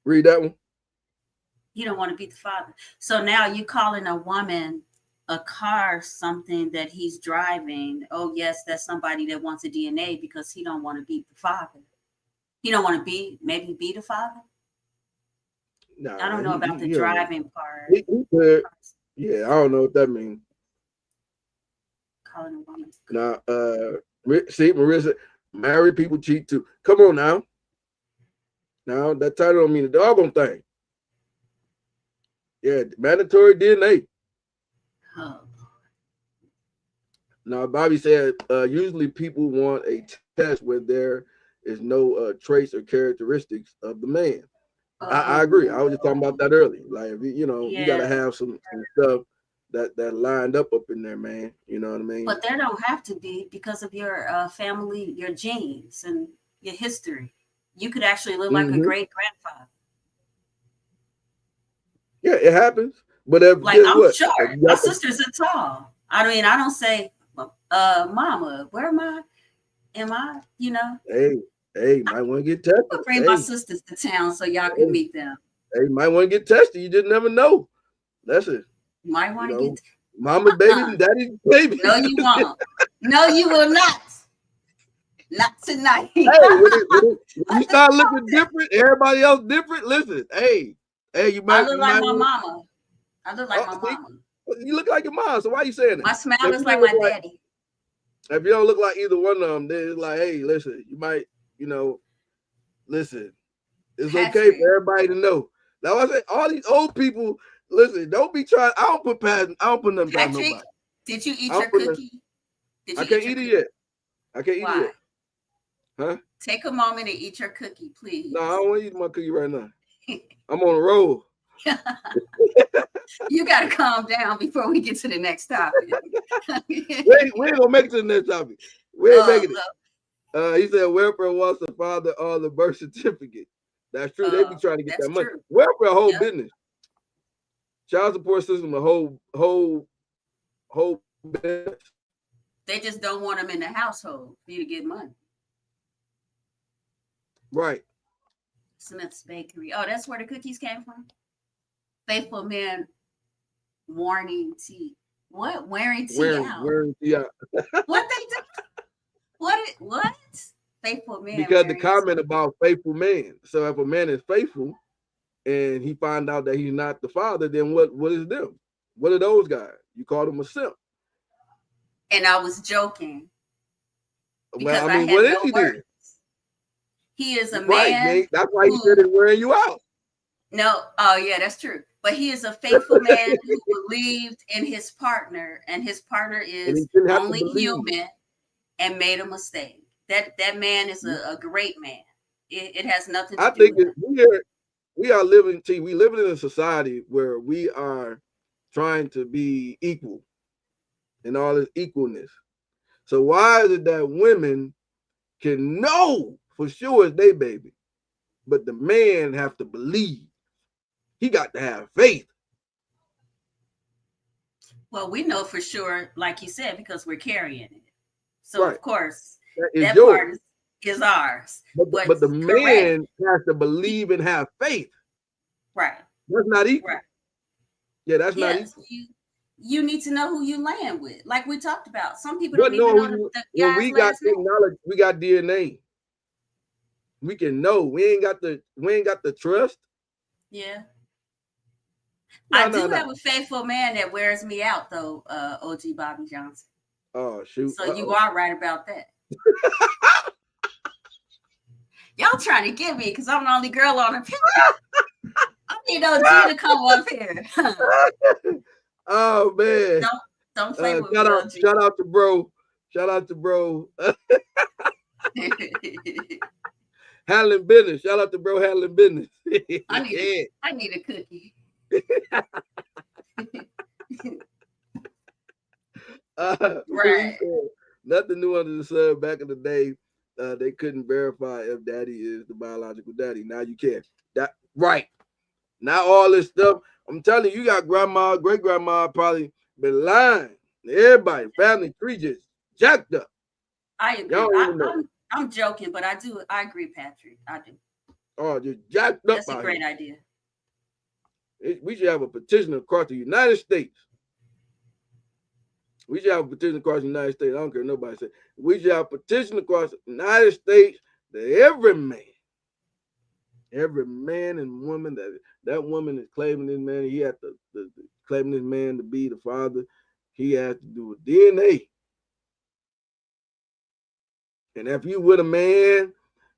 Read that one. You don't want to be the father. So now you calling a woman a car something that he's driving. Oh, yes, that's somebody that wants a DNA because he don't want to be the father. He don't want to be the father. No, I don't know about the driving part. I don't know what that means. Calling a woman. Now, see, Marissa, married people cheat too. Come on now. Now that title don't mean a doggone thing. Yeah, mandatory DNA. Oh. Now, Bobby said usually people want a test where there is no trace or characteristics of the man. I agree. I was just talking about that earlier. Like, you got to have some stuff that lined up in there, man. You know what I mean? But there don't have to be because of your family, your genes, and your history. You could actually live like a great grandfather. Yeah, it happens. But I'm short. My sisters are tall. I mean, I don't say, "Mama, where am I? Am I?" Hey, might want to get tested. Bring my sisters to town so y'all can meet them. Hey, you might want to get tested. You just never know. That's it. Might want You to know, get. mama's baby and daddy's baby. No, you won't. No, you will not. Not tonight. Hey, when you start looking different, everybody else different. Listen, hey, you might. I look like my mama. I look like my see, mama. you look like your mom. So why are you saying that? My smile If is you like look my daddy. If you don't look like either one of them, then it's like, hey, listen, you might, listen, it's okay Patrick. for everybody to know. Now I say, all these old people, listen, don't be trying. I don't put nothing past Patrick, nobody. did you eat I'll your put the- cookie? Did I you can't your eat it cookie? yet. I can't eat it Why? yet. Huh? Take a moment and eat your cookie, please. No, I don't want to eat my cookie right now. I'm on a roll. You got to calm down before we get to the next topic. We ain't gonna make it to the next topic. We ain't making it. He said welfare wants the father or the birth certificate. That's true. They be trying to get that's that money. true. Welfare a whole Yep. business. Child support system a whole business. They just don't want them in the household for you to get money. Right. Smith's Bakery. Oh, that's where the cookies came from? Faithful Men warning tea. What? Wearing tea out. Wearing tea out. What they do? What? Faithful Men. Because the wearing comment tea. about faithful man. So if a man is faithful and he find out that he's not the father, then what is them? What are those guys? You call them a simp. And I was joking. Well, I I mean, had what no is he words. then? He is a Right, man. That's why he said it's wearing you out. No, oh yeah, that's true. But he is a faithful man who believed in his partner, and his partner is only human and made a mistake. That man is a great man. It has nothing to do with it. We are living in a society where we are trying to be equal in all this equalness. So why is it that women can know for sure it's their baby, but the man have to believe? He got to have faith. Well, we know for sure, like you said, because we're carrying it. So Right. of course, That that part is ours. But the man has to believe and have faith. Right. That's not equal. Right. Yeah, that's not equal. You need to know who you land with, like we talked about. Some people But don't even know the guy's we got last name. technology, we got DNA. We can know. We ain't got the trust. Yeah. No, I do have a faithful man that wears me out, though, OG Bobby Johnson. Oh, shoot. So you are right about that. Y'all trying to get me because I'm the only girl on the picture. I need OG to come up here. Oh, man. Don't play with me, OG. Shout out to bro. Shout out to bro. Handling business. Shout out to bro handling business. I need a cookie. Right. Nothing new under the sun. Back in the day, they couldn't verify if daddy is the biological daddy. Now you can. That right. Now all this stuff, I'm telling you, got grandma, great grandma probably been lying. Everybody, family tree just jacked up. I agree. I'm joking, but I agree, Patrick. I do. Oh, just jacked up. That's a great idea. We should have a petition across the United States. We should have a petition across the United States. I don't care what nobody says. We should have a petition across the United States that every man and woman that woman is claiming this man, he had to claiming this man to be the father. He has to do a DNA. And if you with a man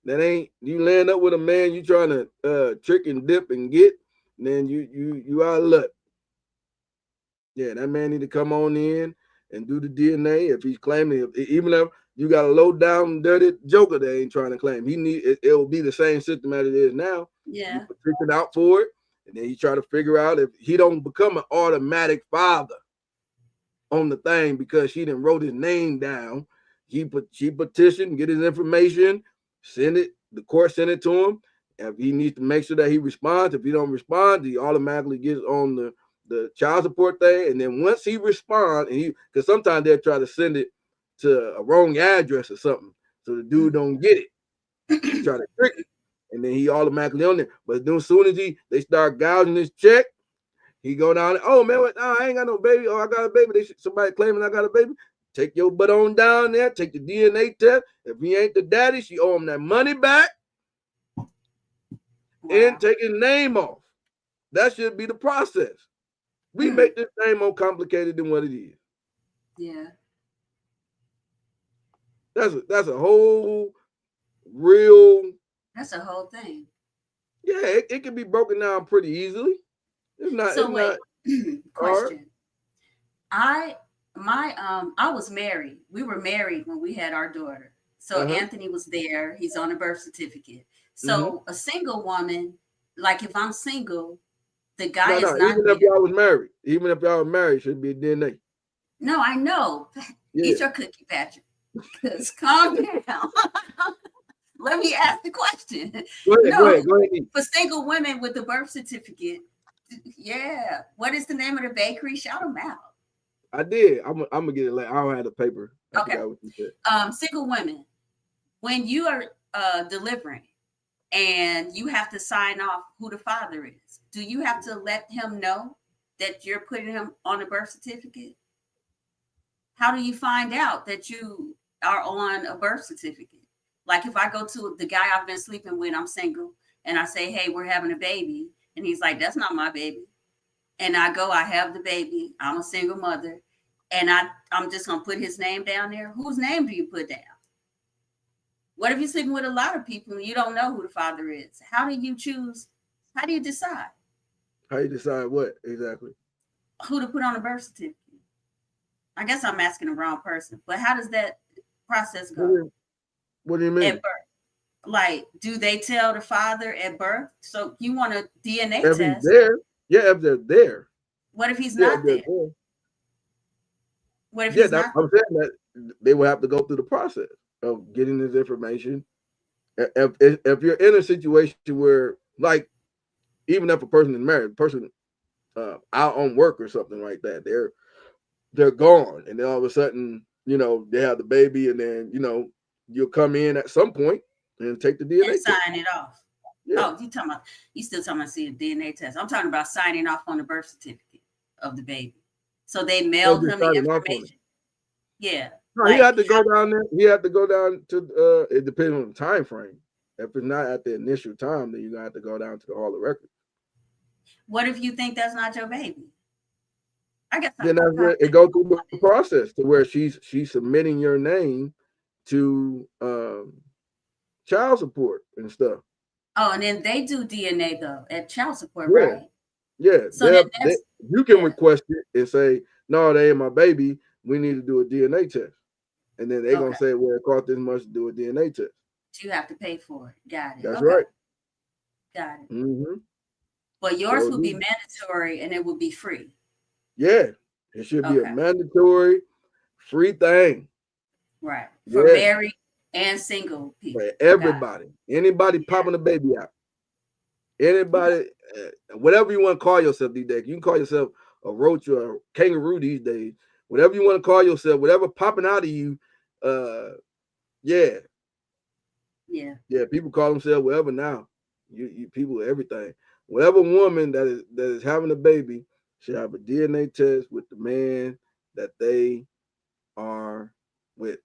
that ain't, you land up with a man you trying to trick and dip and get, then you out of luck. Yeah, that man need to come on in and do the DNA. If he's claiming, even if you got a low down dirty joker that ain't trying to claim, it will be the same system as it is now. Yeah, you petition out for it, and then you try to figure out if he don't become an automatic father on the thing because she didn't wrote his name down. She petitioned, get his information, send it. The court sent it to him. If he needs to make sure that he responds, if he don't respond, he automatically gets on the child support thing. And then once he responds, and because sometimes they'll try to send it to a wrong address or something, so the dude don't get it. Try to trick it. and then he automatically on there. But then as soon as they start gouging his check, he go down. Oh man, what? No, I ain't got no baby. Oh, I got a baby. Somebody claiming I got a baby. Take your butt on down there. Take the DNA test. If he ain't the daddy, she owe him that money back. Wow. And take his name off. That should be the process. We make this thing more complicated than what it is. Yeah. That's a whole real. That's a whole thing. Yeah, it can be broken down pretty easily. It's not. So it's wait, not question. I was married. We were married when we had our daughter. So Anthony was there. He's on a birth certificate. So a single woman, like if I'm single, the guy is not even there. if y'all was married. Even if y'all were married, should be a DNA. No, I know. Yeah. Eat your cookie, Patrick. Because calm down. Let me ask the question. Go ahead. For single women with the birth certificate, yeah. What is the name of the bakery? Shout them out. I did. I'm gonna get it later. I don't have the paper. Okay. Single women, when you are delivering and you have to sign off who the father is, do you have to let him know that you're putting him on a birth certificate? How do you find out that you are on a birth certificate? Like if I go to the guy I've been sleeping with, I'm single, and I say, hey, we're having a baby. And he's like, that's not my baby. And I go, I have the baby. I'm a single mother. And I'm just going to put his name down there. Whose name do you put down? What if you're sleeping with a lot of people and you don't know who the father is? How do you choose? How do you decide? How you decide what exactly? Who to put on a birth certificate? I guess I'm asking the wrong person. But how does that process go? What do you mean? At birth. Like, do they tell the father at birth? So you want a DNA if test? He's there. Yeah, if they're there. What if he's not there? What if he's not I'm saying that they will have to go through the process of getting this information. If you're in a situation where, like, even if a person is married, person out on work or something like that, they're gone, and then all of a sudden, they have the baby, and then you'll come in at some point and take the DNA and test. sign it off. Yeah. Oh, you still talking about see a DNA test? I'm talking about signing off on the birth certificate of the baby. So they mailed him the information. Yeah. No, he had to go down there. He had to go down to. It depends on the time frame. If it's not at the initial time, then you're gonna have to go down to the Hall of Records. What if you think that's not your baby? I guess then that's where it goes through the process to where she's submitting your name to child support and stuff. Oh, and then they do DNA though at child support, Yeah. right? Yeah. So you can request it and say, no, they ain't my baby. We need to do a DNA test. And then they're gonna say, well, it cost this much to do a DNA test. You have to pay for it. Got it. That's right. Got it. Mm-hmm. But yours would be mandatory and it would be free. Yeah. It should be a mandatory free thing. Right. For married and single people. For everybody. Anybody popping a baby out. Anybody, whatever you want to call yourself these days. You can call yourself a roach or a kangaroo these days. Whatever you want to call yourself, whatever popping out of you, yeah. People call themselves whatever now. You people, everything. Whatever woman that is having a baby should have a DNA test with the man that they are with.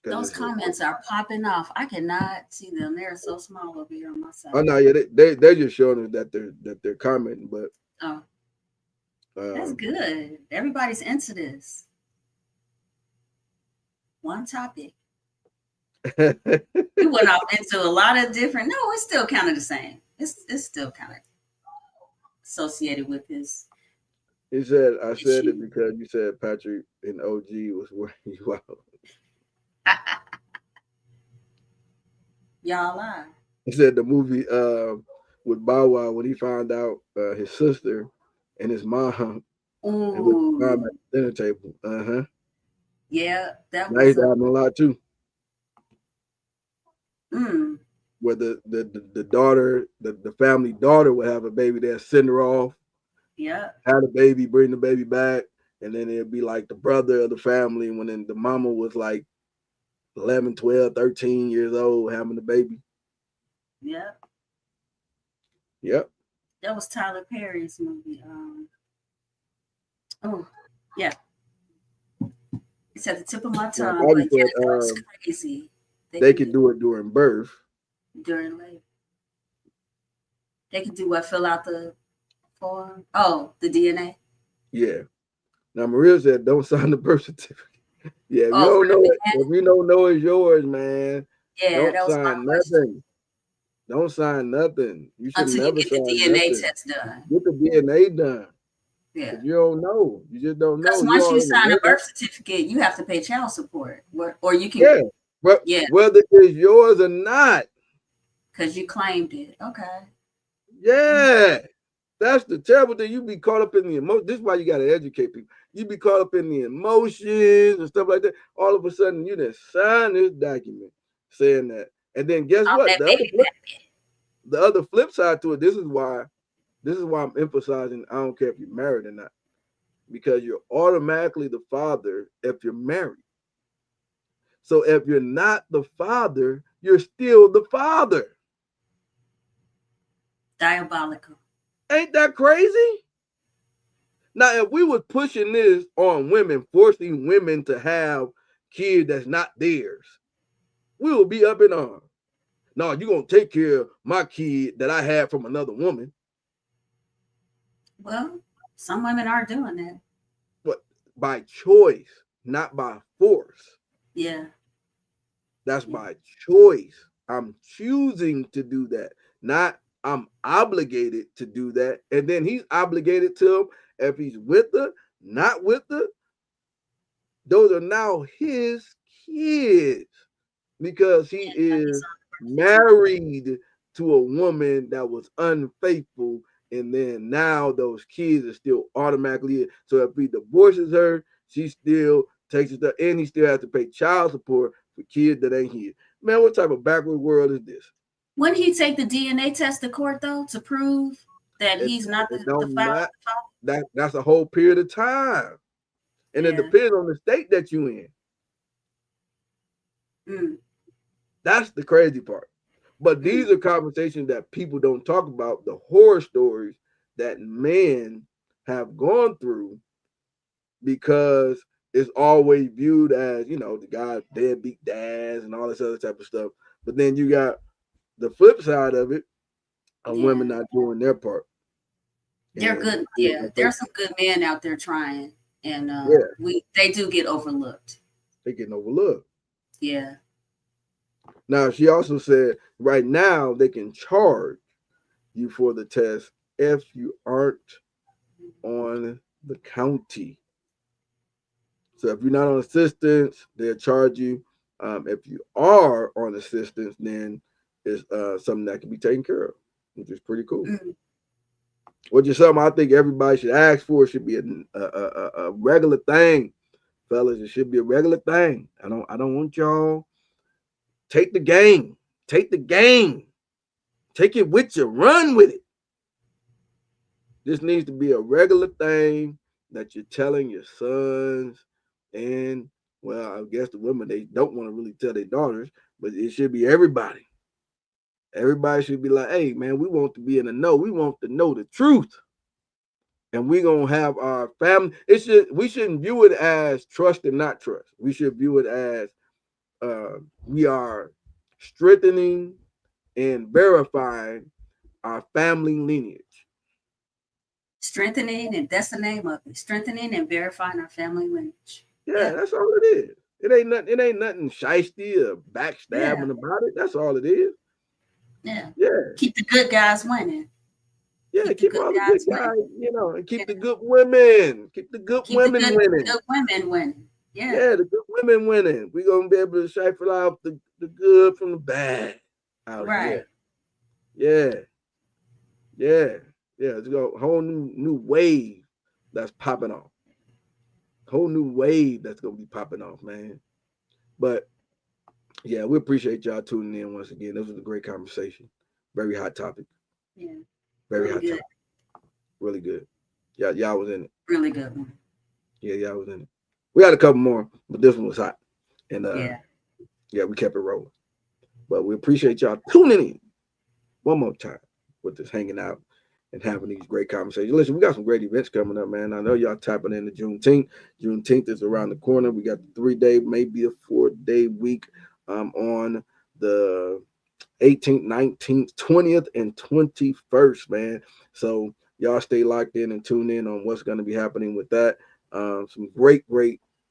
Those comments are popping off. I cannot see them. They're so small over here on my side. Oh no, yeah, they're just showing us that they're commenting, but that's good. Everybody's into this. One topic. We went off into a lot of different. No, it's still kind of the same. It's still kind of associated with this. He said, I said it because you said Patrick and OG was wearing you out. Y'all lie. He said the movie with Bow Wow when he found out his sister and his mom and with his mom at the dinner table. Yeah, that was. He's having a lot too. Where the daughter, the family daughter would have a baby, they'll send her off. Yeah. Had a baby, bring the baby back, and then it'd be like the brother of the family when then the mama was like 11, 12, 13 years old having the baby. Yeah. Yep. That was Tyler Perry's movie. Oh, yeah. It's at the tip of my Now, tongue, Bobby but yeah, said that was crazy. they can do it during birth. During labor. They can do what? Fill out the form? Oh, the DNA. Yeah. Now Maria said, "Don't sign the birth certificate." Yeah, if you Oh, don't for the know it, DNA? if you don't know it's yours, man, Yeah, don't that was my sign question. nothing. Don't sign nothing. You should Until you never get the sign DNA nothing. test done. Get the DNA done. Yeah. If you don't know, you just don't know. Because You once you already sign a know. birth certificate, you have to pay child support. Or you can, Yeah, but yeah, whether it's yours or not, because you claimed it. Okay. yeah, that's the terrible thing. You be caught up in the emotion. This is why you got to educate people. You be caught up in the emotions and stuff like that. All of a sudden, you just sign this document saying that, and then guess On what? that baby packet. The other flip side to it. This is why I'm emphasizing. I don't care if you're married or not, because you're automatically the father if you're married. So if you're not the father, you're still the father. Diabolical. Ain't that crazy? Now, if we was pushing this on women, forcing women to have kids that's not theirs, we will be up in arms. No, you're going to take care of my kid that I had from another woman. Well, some women are doing that. But by choice, not by force. Yeah. That's by choice. I'm choosing to do that. Not I'm obligated to do that. And then he's obligated to him if he's with her, not with her. Those are now his kids because he is married to a woman that was unfaithful. And then now those kids are still automatically. So if he divorces her, she still takes it, and he still has to pay child support for kids that ain't his. Man, what type of backward world is this? Wouldn't he take the DNA test to court though to prove that he's not the father? That's a whole period of time, and it depends on the state that you in. That's the crazy part. But these are conversations that people don't talk about, the horror stories that men have gone through, because it's always viewed as, the guy deadbeat dads and all this other type of stuff. But then you got the flip side of it, of women not doing their part. They're good. Yeah, there's some good men out there trying, and they do get overlooked. They getting overlooked. Yeah. Now, she also said right now they can charge you for the test if you aren't on the county. So if you're not on assistance, they'll charge you. If you are on assistance, then it's something that can be taken care of, which is pretty cool. Which is something I think everybody should ask for. It should be a regular thing, fellas. It should be a regular thing. I don't want y'all. Take the game. Take the game. Take it with you. Run with it. This needs to be a regular thing that you're telling your sons, and, well, I guess the women, they don't want to really tell their daughters, but it should be everybody. Everybody should be like, hey, man, we want to be in the know. We want to know the truth. And we're going to have our family. We shouldn't view it as trust and not trust. We should view it as we are strengthening and verifying our family lineage. Strengthening, and that's the name of it. Strengthening and verifying our family lineage. Yeah, that's all it is. It ain't nothing shiesty or backstabbing about it. That's all it is. Yeah. Yeah. Keep the good guys winning. Yeah, keep all the good guys, and keep the good women. Keep the good women winning. Good women winning. Yeah, the good women winning. We're gonna be able to cipher out the good from the bad out here. Yeah. It's a whole new wave that's popping off. Whole new wave that's gonna be popping off, man. But yeah, we appreciate y'all tuning in once again. This was a great conversation. Very hot topic. Yeah. Very hot topic. Really good. Yeah, y'all was in it. Really good one. Yeah, y'all was in it. We had a couple more, but this one was hot. And we kept it rolling. But we appreciate y'all tuning in. one more time with this hanging out and having these great conversations. Listen, we got some great events coming up, man. I know y'all tapping into Juneteenth. Juneteenth is around the corner. We got the 3-day, maybe a 4-day week on the 18th, 19th, 20th, and 21st, man. So y'all stay locked in and tune in on what's going to be happening with that. Some great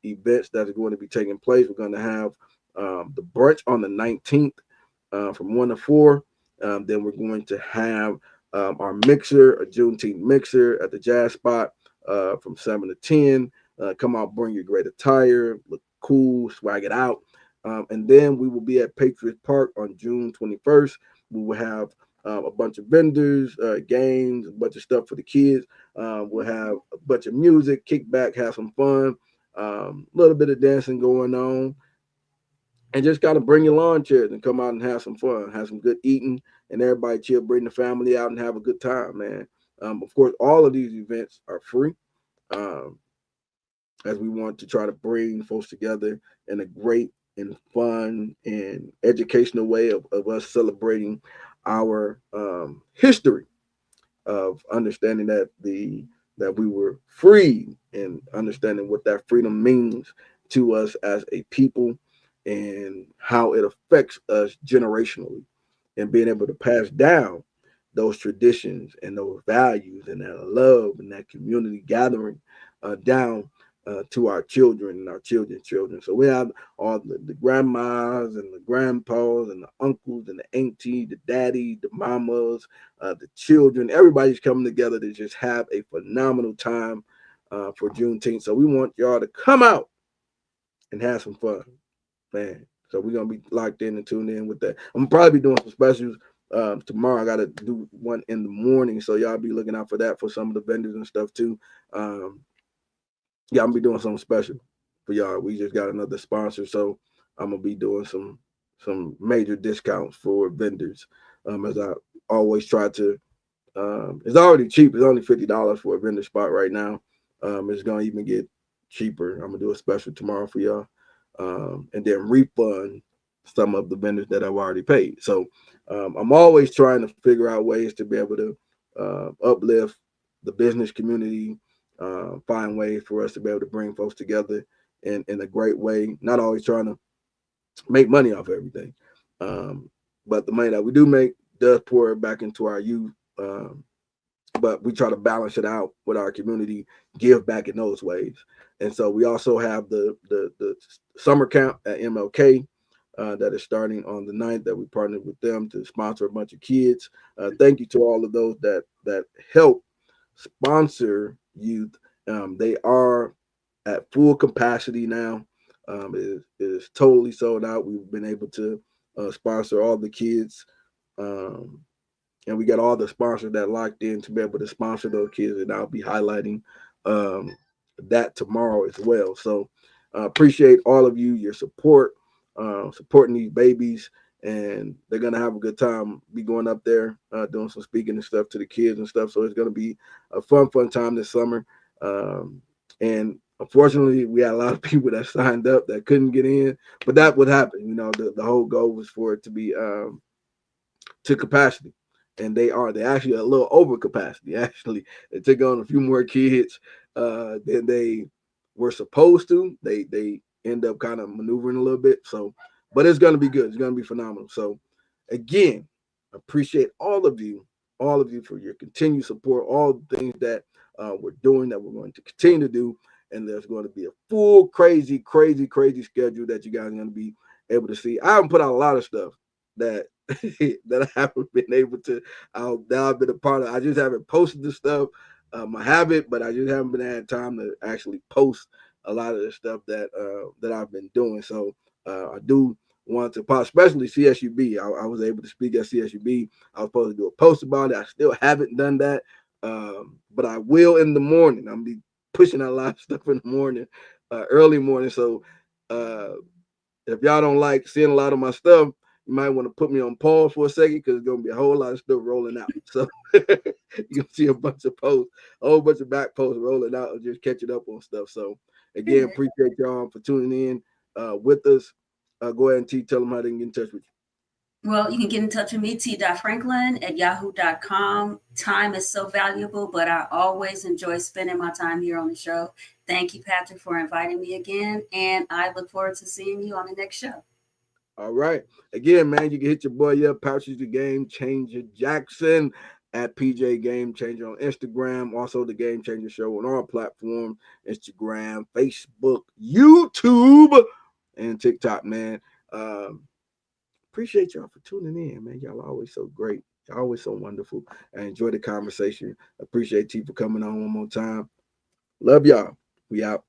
events that are going to be taking place. We're going to have the brunch on the 19th from 1 to 4. Then we're going to have our mixer, a Juneteenth mixer at the Jazz Spot from 7 to 10. Come out, bring your great attire, look cool, swag it out. And then we will be at Patriots Park on June 21st. We will have a bunch of vendors, games, a bunch of stuff for the kids. We'll have a bunch of music, kick back, have some fun, a little bit of dancing going on. And just got to bring your lawn chairs and come out and have some fun, have some good eating, and everybody chill, bring the family out and have a good time, man. Of course, all of these events are free, as we want to try to bring folks together in a great and fun and educational way of us celebrating our history of understanding that we were free and understanding what that freedom means to us as a people and how it affects us generationally, and being able to pass down those traditions and those values and that love and that community gathering down to our children and our children's children. So we have all the grandmas and the grandpas and the uncles and the auntie, the daddy, the mamas, the children. Everybody's coming together to just have a phenomenal time for Juneteenth. So we want y'all to come out and have some fun, man. So we're going to be locked in and tuned in with that. I'm going to probably be doing some specials tomorrow. I got to do one in the morning. So y'all be looking out for that for some of the vendors and stuff too. Yeah, I'm gonna be doing something special for y'all. We just got another sponsor, so I'm gonna be doing some major discounts for vendors. As I always try to. It's already cheap. It's only $50 for a vendor spot right now. It's gonna even get cheaper. I'm gonna do a special tomorrow for y'all, and then refund some of the vendors that I've already paid. So I'm always trying to figure out ways to be able to uplift the business community. Find ways for us to be able to bring folks together in a great way, not always trying to make money off everything. But the money that we do make does pour back into our youth. But we try to balance it out with our community, give back in those ways. And so we also have the summer camp at MLK that is starting on the 9th, that we partnered with them to sponsor a bunch of kids. Thank you to all of those that help sponsor youth. They are at full capacity now. It is totally sold out. We've been able to sponsor all the kids, and we got all the sponsors that locked in to be able to sponsor those kids, and I'll be highlighting that tomorrow as well. So appreciate all of you, your support, supporting these babies, and they're gonna have a good time. Be going up there doing some speaking and stuff to the kids and stuff. So it's gonna be a fun time this summer. And unfortunately, we had a lot of people that signed up that couldn't get in, but that would happen. You know, the whole goal was for it to be to capacity, and they actually a little over capacity. Actually, they took on a few more kids than they were supposed to. They end up kind of maneuvering a little bit. So, but it's gonna be good. It's gonna be phenomenal. So, again, appreciate all of you for your continued support. All the things that we're doing, that we're going to continue to do, and there's going to be a full crazy schedule that you guys are going to be able to see. I haven't put out a lot of stuff that that I haven't been able to. That I've been a part of. I just haven't posted the stuff. I have it, but I just haven't been had time to actually post a lot of the stuff that I've been doing. So I do want to, especially CSUB. I was able to speak at CSUB. I was supposed to do a post about it. I still haven't done that. But I will in the morning. I'm be pushing a lot of stuff in the morning, early morning. So if y'all don't like seeing a lot of my stuff, you might want to put me on pause for a second, because it's gonna be a whole lot of stuff rolling out. So you'll see a bunch of posts, a whole bunch of back posts rolling out, and just catching up on stuff. So again, appreciate y'all for tuning in with us. Go ahead and tell them how they can get in touch with you. Well, you can get in touch with me, t.franklin@yahoo.com. Time is so valuable, but I always enjoy spending my time here on the show. Thank you, Patrick, for inviting me again, and I look forward to seeing you on the next show. All right. Again, man, you can hit your boy up, Pouches the Game Changer Jackson at PJ Game Changer on Instagram. Also, the Game Changer Show on all platforms: Instagram, Facebook, YouTube, and TikTok, man. Appreciate y'all for tuning in, man. Y'all are always so great. Y'all always so wonderful. I enjoy the conversation. Appreciate you for coming on one more time. Love y'all. We out.